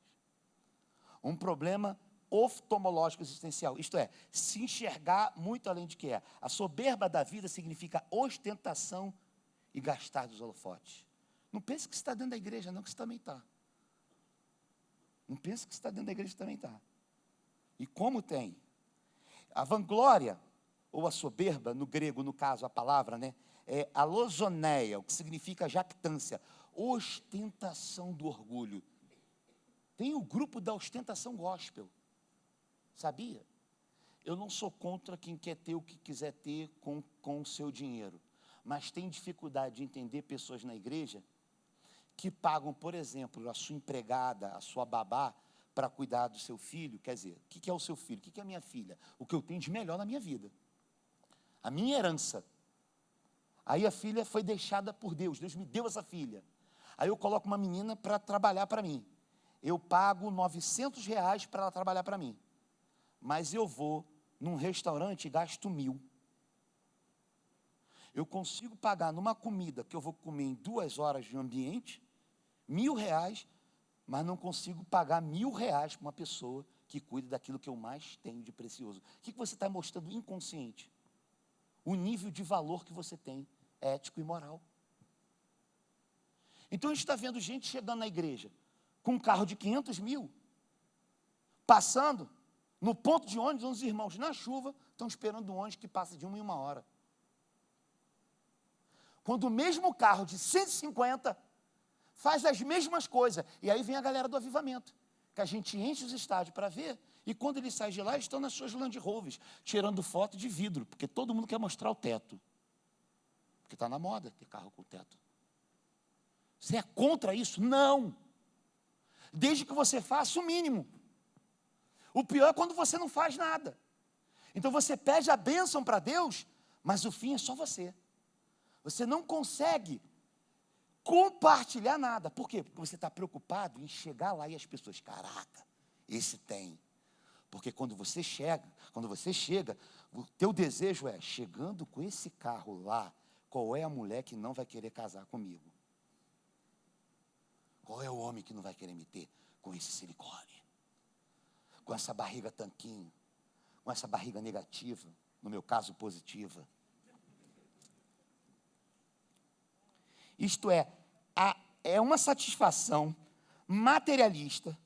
Speaker 1: Um problema oftalmológico existencial. Isto é, se enxergar muito além do que é. A soberba da vida significa ostentação e gastar dos holofotes. Não pense que você está dentro da igreja, não, que você também está. Não pense que você está dentro da igreja, também está. E como tem? A vanglória, ou a soberba, no grego, no caso, a palavra, né? É alozoneia, o que significa jactância, ostentação do orgulho. Tem o grupo da ostentação gospel, sabia? Eu não sou contra quem quer ter o que quiser ter com o seu dinheiro, mas tem dificuldade de entender pessoas na igreja que pagam, por exemplo, a sua empregada, a sua babá, para cuidar do seu filho. Quer dizer, o que é o seu filho? O que é a minha filha? O que eu tenho de melhor na minha vida. A minha herança. Aí a filha foi deixada por Deus. Deus me deu essa filha. Aí eu coloco uma menina para trabalhar para mim. Eu pago R$900 para ela trabalhar para mim. Mas eu vou num restaurante e gasto 1.000. Eu consigo pagar numa comida que eu vou comer em 2 horas de ambiente, R$1.000, mas não consigo pagar R$1.000 para uma pessoa que cuida daquilo que eu mais tenho de precioso. O que você está mostrando inconsciente? O nível de valor que você tem, ético e moral. Então a gente está vendo gente chegando na igreja com um carro de 500 mil, passando no ponto de ônibus, os irmãos na chuva estão esperando um ônibus que passa de 1 hora. Quando o mesmo carro de 150 faz as mesmas coisas, e aí vem a galera do avivamento, que a gente enche os estádios para ver, e quando eles saem de lá, eles estão nas suas Land Rovers, tirando foto de vidro, porque todo mundo quer mostrar o teto. Porque está na moda ter carro com teto. Você é contra isso? Não. Desde que você faça o mínimo. O pior é quando você não faz nada. Então você pede a bênção para Deus, mas o fim é só você. Você não consegue compartilhar nada. Por quê? Porque você está preocupado em chegar lá e as pessoas, caraca, esse tem. Porque quando você chega, o teu desejo é, chegando com esse carro lá, qual é a mulher que não vai querer casar comigo? Qual é o homem que não vai querer me ter com esse silicone? Com essa barriga tanquinho, com essa barriga negativa, no meu caso positiva. Isto é uma satisfação materialista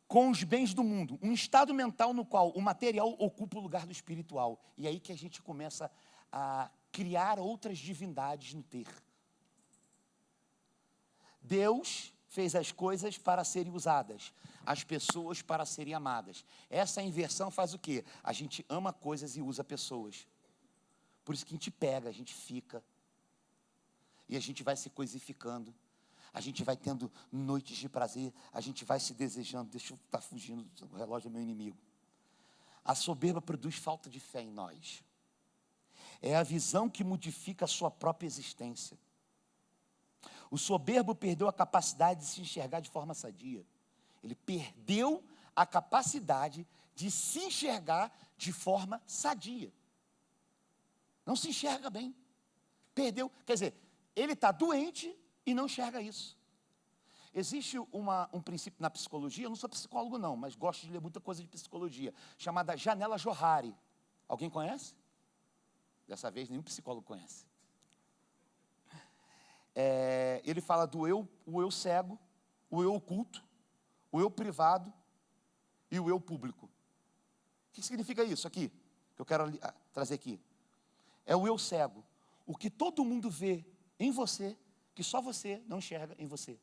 Speaker 1: com os bens do mundo, um estado mental no qual o material ocupa o lugar do espiritual. E é aí que a gente começa a criar outras divindades no ter. Deus fez as coisas para serem usadas, as pessoas para serem amadas. Essa inversão faz o quê? A gente ama coisas e usa pessoas. Por isso que a gente pega, a gente fica. E a gente vai se coisificando. A gente vai tendo noites de prazer. A gente vai se desejando. Deixa eu estar fugindo, o relógio é meu inimigo. A soberba produz falta de fé em nós. É a visão que modifica a sua própria existência. O soberbo perdeu a capacidade de se enxergar de forma sadia. Ele perdeu a capacidade de se enxergar de forma sadia. Não se enxerga bem. Perdeu. Quer dizer, ele está doente e não enxerga isso. Existe um princípio na psicologia, eu não sou psicólogo não, mas gosto de ler muita coisa de psicologia, chamada janela Johari. Alguém conhece? Dessa vez nenhum psicólogo conhece. Ele fala do eu, o eu cego, o eu oculto, o eu privado e o eu público. O que significa isso aqui? Que eu quero trazer aqui. É o eu cego. O que todo mundo vê em você, que só você não enxerga em você.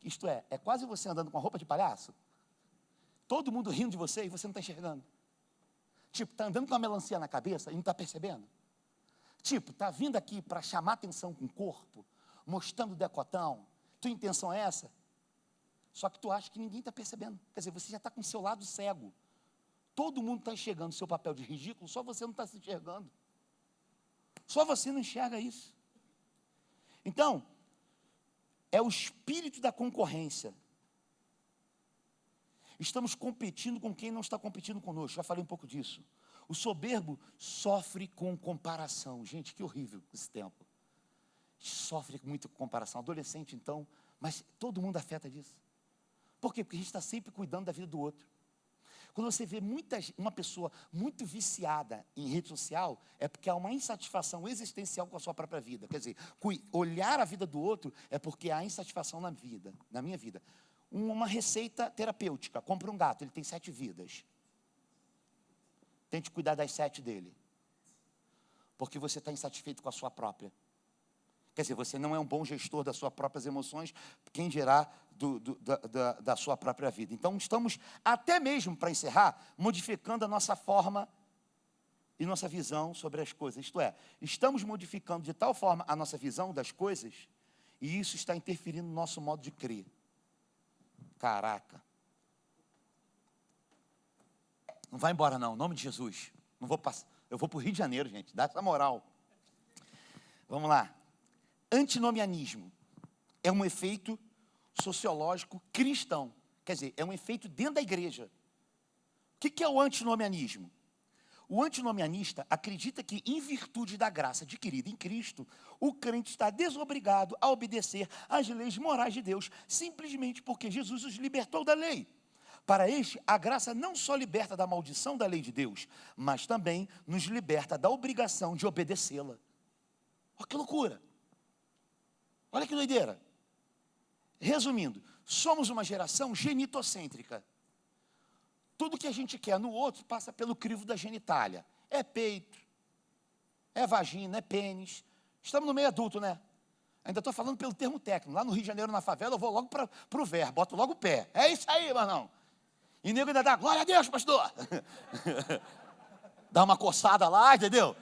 Speaker 1: Isto é quase você andando com a roupa de palhaço. Todo mundo rindo de você e você não está enxergando. Tipo, está andando com a melancia na cabeça e não está percebendo. Tipo, está vindo aqui para chamar atenção com o corpo, mostrando o decotão. Tua intenção é essa? Só que tu acha que ninguém está percebendo. Quer dizer, você já está com o seu lado cego. Todo mundo está enxergando o seu papel de ridículo, só você não está se enxergando. Só você não enxerga isso. Então, é o espírito da concorrência. Estamos competindo com quem não está competindo conosco. Já falei um pouco disso. O soberbo sofre com comparação. Gente, que horrível esse tempo. Sofre muito com comparação. Adolescente, então, mas todo mundo afeta disso. Por quê? Porque a gente está sempre cuidando da vida do outro. Quando você vê uma pessoa muito viciada em rede social, é porque há uma insatisfação existencial com a sua própria vida. Quer dizer, olhar a vida do outro é porque há insatisfação na minha vida. Uma receita terapêutica. Compra um gato, ele tem 7 vidas. Tente cuidar das 7 dele. Porque você está insatisfeito com a sua própria. Quer dizer, você não é um bom gestor das suas próprias emoções, quem dirá da sua própria vida. Então, estamos, até mesmo para encerrar, modificando a nossa forma e nossa visão sobre as coisas. Isto é, estamos modificando de tal forma a nossa visão das coisas, e isso está interferindo no nosso modo de crer. Caraca. Não vai embora não, em nome de Jesus. Não vou passar. Eu vou para o Rio de Janeiro, gente. Dá essa moral. Vamos lá. Antinomianismo é um efeito sociológico cristão. Quer dizer, é um efeito dentro da igreja. O que é o antinomianismo? O antinomianista acredita que, em virtude da graça adquirida em Cristo, o crente está desobrigado a obedecer às leis morais de Deus, simplesmente porque Jesus os libertou da lei. Para este, a graça não só liberta da maldição da lei de Deus, mas também nos liberta da obrigação de obedecê-la. Olha que loucura! Olha que doideira! Resumindo, somos uma geração genitocêntrica. Tudo que a gente quer no outro passa pelo crivo da genitália. É peito, é vagina, é pênis. Estamos no meio adulto, né? Ainda estou falando pelo termo técnico. Lá no Rio de Janeiro, na favela, eu vou logo para o ver, boto logo o pé. É isso aí, meu irmão. E nego ainda dá, glória a Deus, pastor. Dá uma coçada lá, entendeu?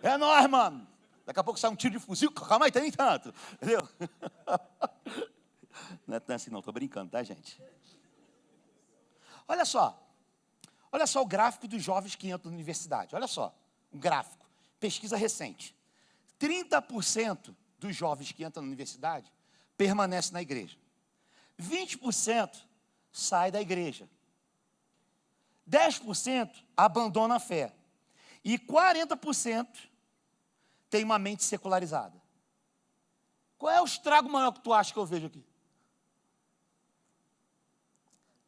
Speaker 1: É nóis, mano. Daqui a pouco sai um tiro de fuzil, calma aí, tem nem tanto. Entendeu? Não é assim não, estou brincando, tá, gente? Olha só o gráfico dos jovens que entram na universidade. Olha só, um gráfico, pesquisa recente. 30% dos jovens que entram na universidade permanecem na igreja. 20% sai da igreja. 10% abandona a fé. E 40% tem uma mente secularizada. Qual é o estrago maior que tu acha que eu vejo aqui?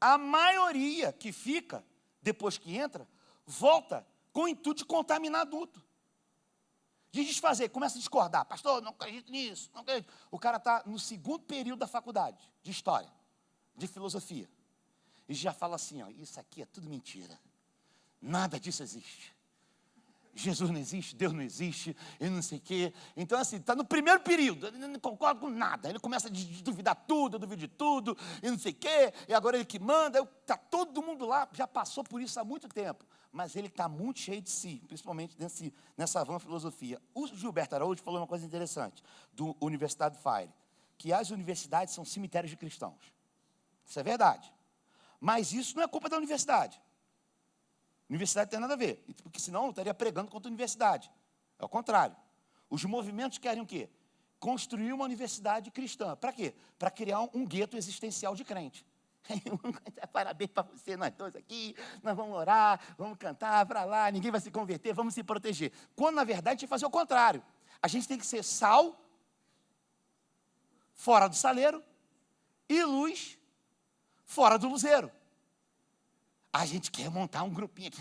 Speaker 1: A maioria que fica, depois que entra, volta com o intuito de contaminar adulto. De desfazer, começa a discordar. Pastor, não acredito nisso, não acredito. O cara está no segundo período da faculdade, de história, de filosofia. E já fala assim, ó, isso aqui é tudo mentira. Nada disso existe. Jesus não existe, Deus não existe, ele não sei o quê. Então, assim, está no primeiro período, ele não concorda com nada. Ele começa a duvidar tudo, eu duvido de tudo, e não sei o quê. E agora ele que manda, está todo mundo lá, já passou por isso há muito tempo. Mas ele está muito cheio de si, principalmente nessa van filosofia. O Gilberto Araújo falou uma coisa interessante, do Universidade Fire, que as universidades são cemitérios de cristãos. Isso é verdade. Mas isso não é culpa da universidade. A universidade não tem nada a ver, porque senão eu estaria pregando contra a universidade. É o contrário. Os movimentos querem o quê? Construir uma universidade cristã. Para quê? Para criar um gueto existencial de crente. Parabéns para você, nós dois aqui, nós vamos orar, vamos cantar para lá, ninguém vai se converter, vamos se proteger. Quando, na verdade, a gente tem que fazer o contrário. A gente tem que ser sal, fora do saleiro, e luz, fora do luzeiro. A gente quer montar um grupinho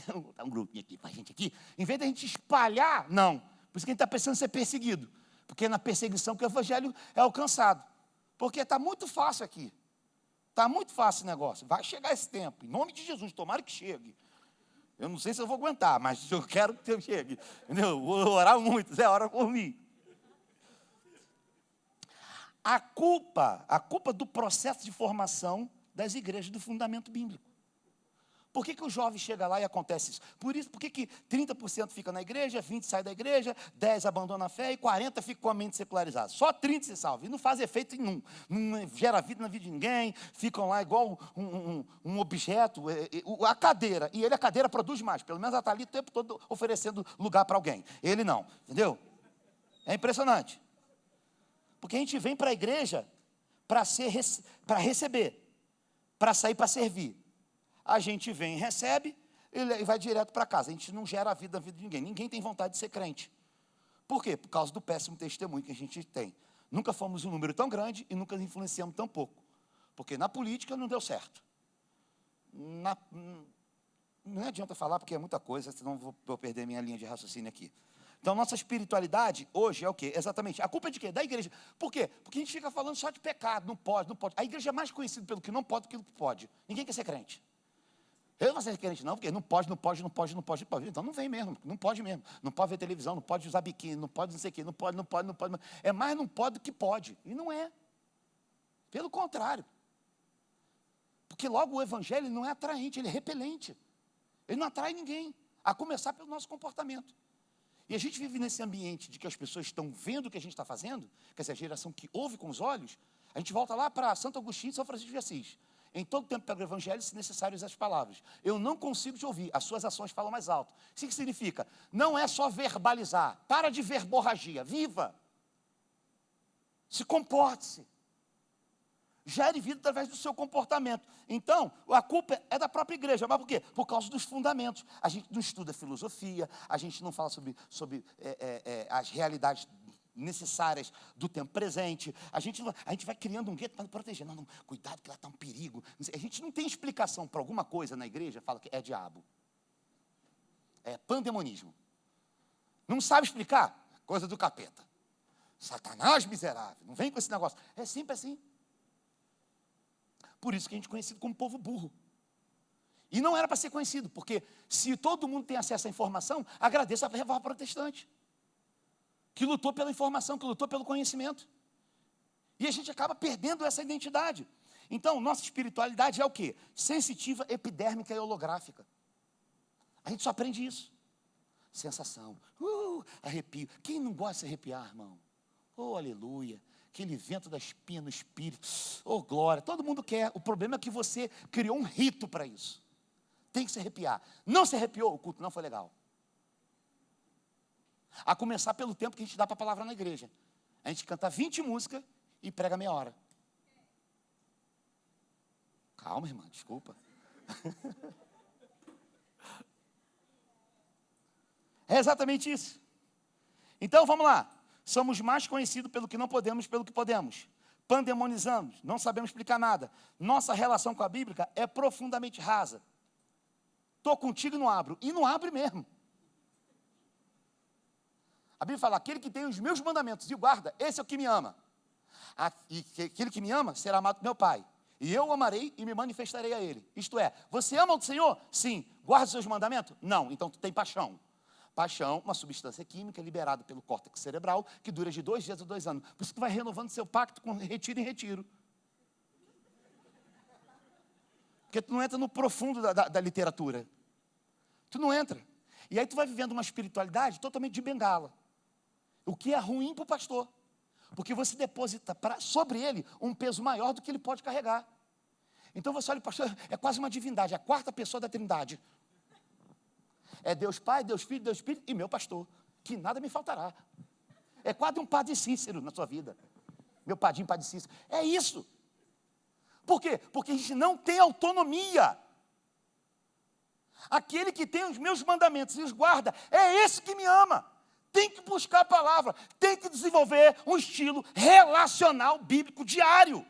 Speaker 1: aqui, para a gente aqui. Em vez de a gente espalhar, não. Por isso que a gente está pensando em ser perseguido. Porque é na perseguição que o evangelho é alcançado. Porque está muito fácil aqui. Está muito fácil esse negócio. Vai chegar esse tempo. Em nome de Jesus, tomara que chegue. Eu não sei se eu vou aguentar, mas eu quero que eu chegue. Entendeu? Vou orar muito, Zé, ora por mim. A culpa do processo de formação das igrejas do fundamento bíblico. Por que o jovem chega lá e acontece isso? Por que 30% fica na igreja, 20% sai da igreja, 10% abandona a fé e 40% fica com a mente secularizada. Só 30% se salva. E não faz efeito nenhum. Não gera vida na vida de ninguém. Ficam lá igual um objeto. A cadeira. E a cadeira produz mais. Pelo menos ela está ali o tempo todo oferecendo lugar para alguém. Ele não. Entendeu? É impressionante. Porque a gente vem para a igreja para receber. Para sair para servir. A gente vem, recebe e vai direto para casa. A gente não gera a vida na vida de ninguém. Ninguém tem vontade de ser crente. Por quê? Por causa do péssimo testemunho que a gente tem. Nunca fomos um número tão grande e nunca influenciamos tão pouco. Porque na política não deu certo. Não adianta falar porque é muita coisa, senão vou perder minha linha de raciocínio aqui. Então, nossa espiritualidade hoje é o quê? Exatamente. A culpa é de quê? Da igreja. Por quê? Porque a gente fica falando só de pecado, não pode, não pode. A igreja é mais conhecida pelo que não pode do que pelo que pode. Ninguém quer ser crente. Eu não vou ser crente não, porque não pode. Então não vem mesmo, não pode mesmo. Não pode ver televisão, não pode usar biquíni, não pode não sei o quê, não pode. É mais não pode do que pode. E não é. Pelo contrário. Porque logo o evangelho não é atraente, ele é repelente. Ele não atrai ninguém, a começar pelo nosso comportamento. E a gente vive nesse ambiente de que as pessoas estão vendo o que a gente está fazendo, quer dizer, a geração que ouve com os olhos, a gente volta lá para Santo Agostinho e São Francisco de Assis. Em todo tempo pego o evangelho, se necessário, usar as palavras. Eu não consigo te ouvir, as suas ações falam mais alto. Isso que significa? Não é só verbalizar. Para de verborragia, viva. Se comporte-se. Gere vida através do seu comportamento. Então, a culpa é da própria igreja. Mas por quê? Por causa dos fundamentos. A gente não estuda filosofia, a gente não fala sobre as realidades necessárias do tempo presente. A gente vai criando um gueto para proteger. Não, cuidado que lá está um perigo. A gente não tem explicação para alguma coisa na igreja, fala que é diabo. É pandemonismo. Não sabe explicar? Coisa do capeta. Satanás miserável. Não vem com esse negócio. É sempre assim. Por isso que a gente é conhecido como povo burro. E não era para ser conhecido, porque se todo mundo tem acesso à informação, agradeça a reforma protestante, que lutou pela informação, que lutou pelo conhecimento. E a gente acaba perdendo essa identidade. Então, nossa espiritualidade é o quê? Sensitiva, epidérmica e holográfica. A gente só aprende isso. Sensação, arrepio. Quem não gosta de se arrepiar, irmão? Oh, aleluia. Aquele vento da espinha no espírito. Oh, glória. Todo mundo quer. O problema é que você criou um rito para isso. Tem que se arrepiar. Não se arrepiou, o culto não foi legal. A começar pelo tempo que a gente dá para a palavra na igreja. A gente canta 20 músicas e prega meia hora. Calma, irmã, desculpa. É exatamente isso. Então, vamos lá. Somos mais conhecidos pelo que não podemos, pelo que podemos. Pandemonizamos, não sabemos explicar nada. Nossa relação com a Bíblia é profundamente rasa. Estou contigo e não abro. E não abre mesmo. A Bíblia fala, aquele que tem os meus mandamentos e o guarda, esse é o que me ama. E aquele que me ama será amado por meu Pai. E eu o amarei e me manifestarei a ele. Isto é, você ama o Senhor? Sim. Guarda os seus mandamentos? Não. Então tu tem paixão. Paixão, uma substância química liberada pelo córtex cerebral, que dura de 2 dias a 2 anos. Por isso que tu vai renovando seu pacto com retiro em retiro. Porque tu não entra no profundo da literatura. Tu não entra. E aí tu vai vivendo uma espiritualidade totalmente de bengala. O que é ruim para o pastor. Porque você deposita sobre ele um peso maior do que ele pode carregar. Então você olha, pastor, é quase uma divindade, é a 4ª pessoa da Trindade. É Deus Pai, Deus Filho, Deus Espírito e meu pastor, que nada me faltará. É quase um Padre Cícero na sua vida. Meu padrinho, Padre Cícero. É isso. Por quê? Porque a gente não tem autonomia. Aquele que tem os meus mandamentos e os guarda, é esse que me ama. Tem que buscar a palavra, tem que desenvolver um estilo relacional bíblico diário.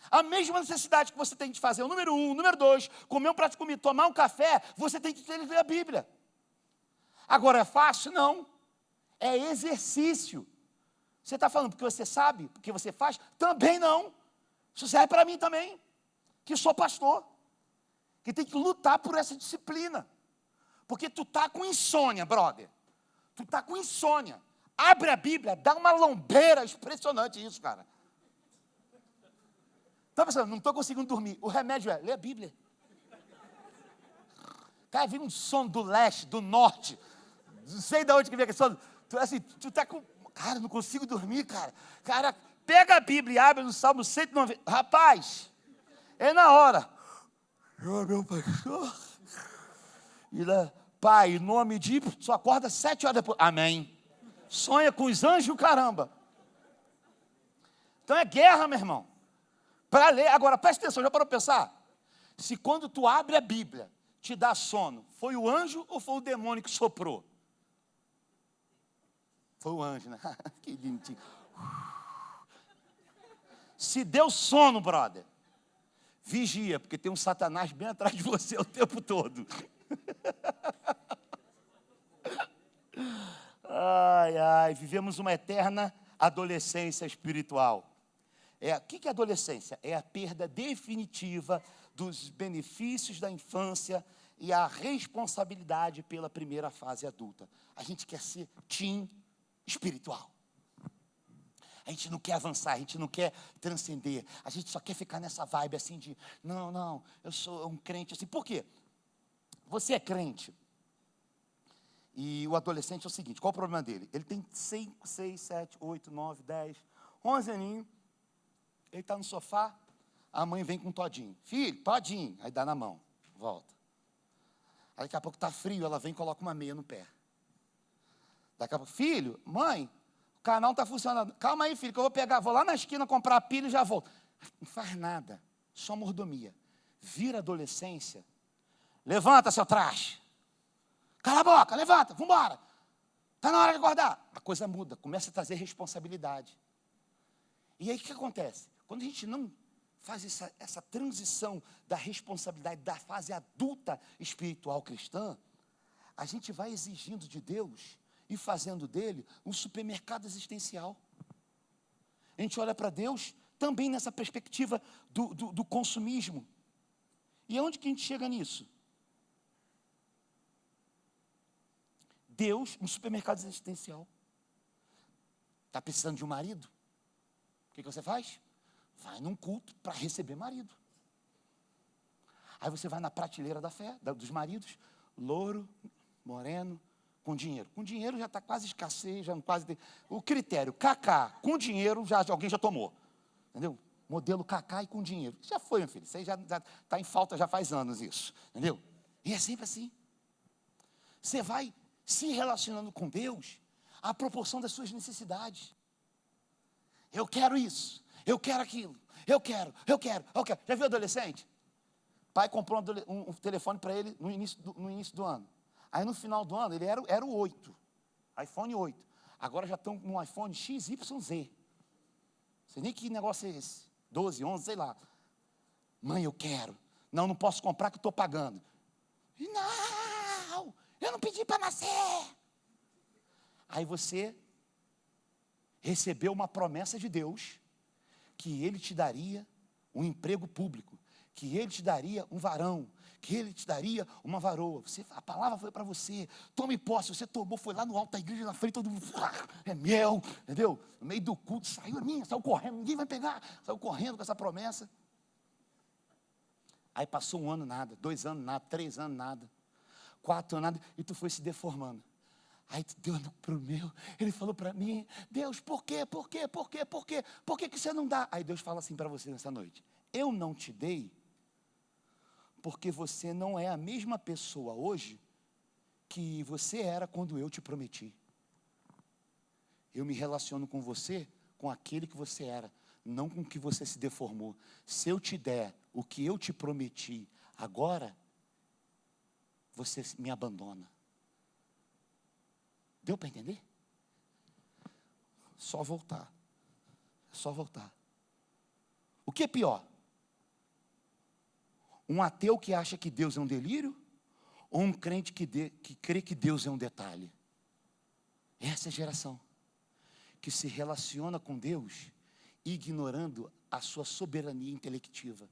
Speaker 1: A mesma necessidade que você tem de fazer o número 1, número 2, comer um prato de comida, tomar um café, você tem que ler a Bíblia. Agora é fácil? Não. É exercício. Você está falando porque você sabe, porque você faz? Também não. Isso serve para mim também, que sou pastor, que tem que lutar por essa disciplina. Porque tu está com insônia, brother. Tu está com insônia. Abre a Bíblia, dá uma lombeira, impressionante isso, cara. Está pensando, não estou conseguindo dormir. O remédio é, lê a Bíblia. Cara, vem um sono do leste, do norte. Não sei de onde que vem aquele sono. Tu está com... Cara, não consigo dormir, cara. Cara, pega a Bíblia e abre no Salmo 190. Rapaz, é na hora. Eu, meu pastor. E lá, Pai, em nome de... Só acorda 7 horas depois. Amém. Sonha com os anjos, caramba. Então é guerra, meu irmão. Para ler, agora presta atenção, já parou para pensar? Se quando tu abre a Bíblia, te dá sono, foi o anjo ou foi o demônio que soprou? Foi o anjo, né? Que lindinho. Se deu sono, brother, vigia, porque tem um Satanás bem atrás de você o tempo todo. Ai, ai, vivemos uma eterna adolescência espiritual. O que é adolescência? É a perda definitiva dos benefícios da infância e a responsabilidade pela primeira fase adulta. A gente quer ser teen espiritual. A gente não quer avançar, a gente não quer transcender. A gente só quer ficar nessa vibe assim de, não, eu sou um crente assim. Por quê? Você é crente. E o adolescente é o seguinte, qual o problema dele? Ele tem 5, 6, 7, 8, 9, 10, 11 aninhos. Ele está no sofá, a mãe vem com um todinho. Filho, todinho. Aí dá na mão, volta. Aí daqui a pouco está frio, ela vem e coloca uma meia no pé. Daqui a pouco, filho, mãe, o canal está funcionando. Calma aí, filho, que eu vou lá na esquina comprar a pilha e já volto. Não faz nada, só mordomia. Vira adolescência, levanta seu traste. Cala a boca, levanta, vamos embora. Está na hora de acordar. A coisa muda, começa a trazer responsabilidade. E aí o que acontece? Quando a gente não faz essa transição da responsabilidade da fase adulta espiritual cristã, a gente vai exigindo de Deus e fazendo dele um supermercado existencial. A gente olha para Deus também nessa perspectiva do consumismo. E aonde que a gente chega nisso? Deus, um supermercado existencial. Está precisando de um marido? O que você faz? Vai num culto para receber marido. Aí você vai na prateleira da fé, dos maridos, louro, moreno, com dinheiro. Com dinheiro já está quase escassez, já não quase tem. O critério, Kaká, com dinheiro, alguém já tomou. Entendeu? Modelo Kaká e com dinheiro. Já foi, meu filho. Você já está em falta, já faz anos isso. Entendeu? E é sempre assim. Você vai se relacionando com Deus à proporção das suas necessidades. Eu quero isso, eu quero aquilo, eu quero. Já viu adolescente? Pai comprou um telefone para ele no início do ano. Aí no final do ano, ele era o 8, iPhone 8. Agora já estão no iPhone XYZ. Sei nem que negócio é esse. 12, 11, sei lá. Mãe, eu quero. Não posso comprar que estou pagando. Não, eu não pedi para nascer. Aí você recebeu uma promessa de Deus, que Ele te daria um emprego público, que Ele te daria um varão, que Ele te daria uma varoa. A palavra foi para você, tome posse. Você tomou, foi lá no alto da igreja, na frente, todo mundo, é meu, entendeu? No meio do culto, saiu correndo, ninguém vai pegar, saiu correndo com essa promessa. Aí passou 1 ano nada, 2 anos nada, 3 anos nada, 4 anos nada, e tu foi se deformando. Aí Deus para o meu, Ele falou para mim, Deus, por quê? Por que você não dá? Aí Deus fala assim para você nessa noite, eu não te dei, porque você não é a mesma pessoa hoje, que você era quando eu te prometi. Eu me relaciono com você, com aquele que você era, não com o que você se deformou. Se eu te der o que eu te prometi agora, você me abandona. Deu para entender? Só voltar. Só voltar. O que é pior? Um ateu que acha que Deus é um delírio? Ou um crente que crê que Deus é um detalhe? Essa é a geração que se relaciona com Deus ignorando a sua soberania intelectiva.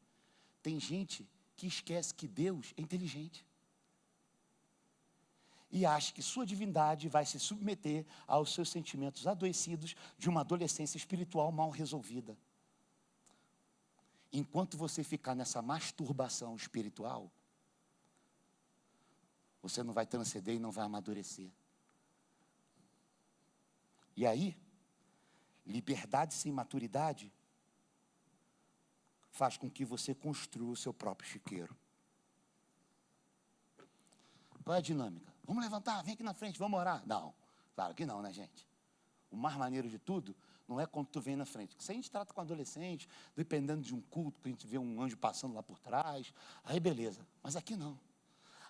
Speaker 1: Tem gente que esquece que Deus é inteligente. E acha que sua divindade vai se submeter aos seus sentimentos adoecidos de uma adolescência espiritual mal resolvida. Enquanto você ficar nessa masturbação espiritual, você não vai transcender e não vai amadurecer. E aí, liberdade sem maturidade faz com que você construa o seu próprio chiqueiro. Qual é a dinâmica? Vamos levantar, vem aqui na frente, vamos orar. Não, claro que não, né, gente? O mais maneiro de tudo não é quando tu vem na frente. Se a gente trata com adolescente, dependendo de um culto, que a gente vê um anjo passando lá por trás, aí beleza. Mas aqui não.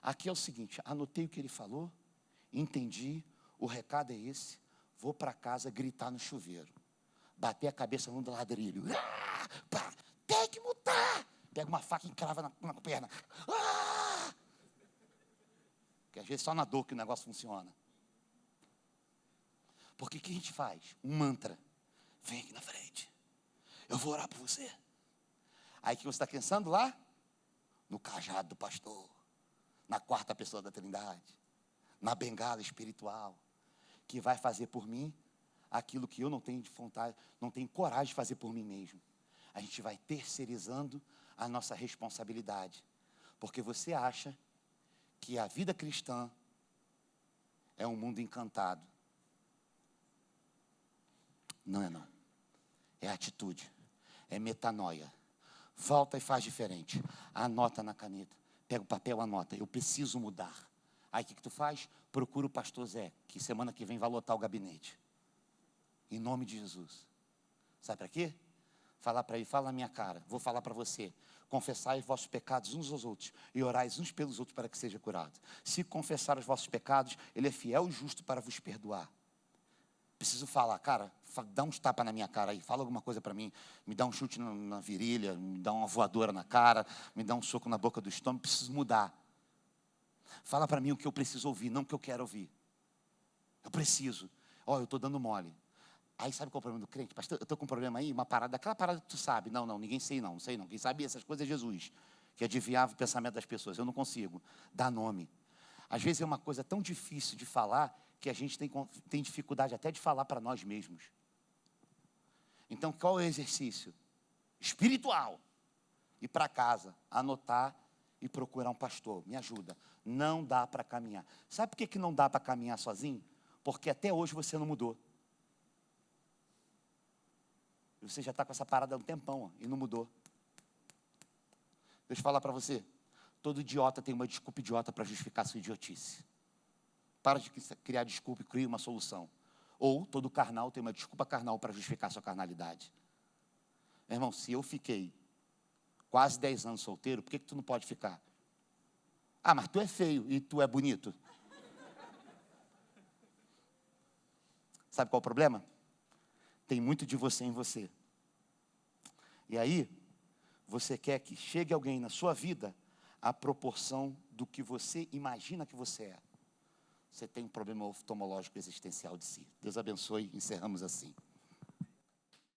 Speaker 1: Aqui é o seguinte, anotei o que ele falou, entendi, o recado é esse, vou para casa gritar no chuveiro, bater a cabeça no ladrilho. Pá, tem que mudar. Pega uma faca e encrava na perna. Porque às vezes só na dor que o negócio funciona. Porque o que a gente faz? Um mantra. Vem aqui na frente. Eu vou orar por você. Aí o que você está pensando lá? No cajado do pastor. Na 4ª pessoa da Trindade. Na bengala espiritual. Que vai fazer por mim aquilo que eu não tenho de vontade, não tenho coragem de fazer por mim mesmo. A gente vai terceirizando a nossa responsabilidade. Porque você acha que a vida cristã é um mundo encantado. Não é não. É atitude. É metanoia. Volta e faz diferente. Anota na caneta. Pega o papel, anota. Eu preciso mudar. Aí o que tu faz? Procura o pastor Zé, que semana que vem vai lotar o gabinete. Em nome de Jesus. Sabe para quê? Falar para ele, fala na minha cara. Vou falar para você. Confessai os vossos pecados uns aos outros e orais uns pelos outros para que seja curado. Se confessar os vossos pecados, Ele é fiel e justo para vos perdoar. Preciso falar, cara, dá uns tapas na minha cara aí, fala alguma coisa para mim, me dá um chute na virilha, me dá uma voadora na cara, me dá um soco na boca do estômago, preciso mudar. Fala para mim o que eu preciso ouvir, não o que eu quero ouvir. Eu preciso. Eu estou dando mole. Aí sabe qual é o problema do crente? Pastor, eu estou com um problema aí, uma parada, aquela parada que tu sabe. Não, ninguém sei não. Quem sabe essas coisas é Jesus, que adivinhava o pensamento das pessoas. Eu não consigo dar nome. Às vezes é uma coisa tão difícil de falar, que a gente tem dificuldade até de falar para nós mesmos. Então, qual é o exercício? Espiritual. Ir para casa, anotar e procurar um pastor. Me ajuda. Não dá para caminhar. Sabe por que não dá para caminhar sozinho? Porque até hoje você não mudou. Você já está com essa parada há um tempão, ó, e não mudou. Deixa eu falar para você. Todo idiota tem uma desculpa idiota para justificar sua idiotice. Para de criar desculpa e cria uma solução. Ou todo carnal tem uma desculpa carnal para justificar sua carnalidade. Meu irmão, se eu fiquei quase 10 anos solteiro, por que tu não pode ficar? Ah, mas tu é feio e tu é bonito. Sabe qual é o problema? Tem muito de você em você. E aí, você quer que chegue alguém na sua vida à proporção do que você imagina que você é. Você tem um problema oftalmológico existencial de si. Deus abençoe, encerramos assim.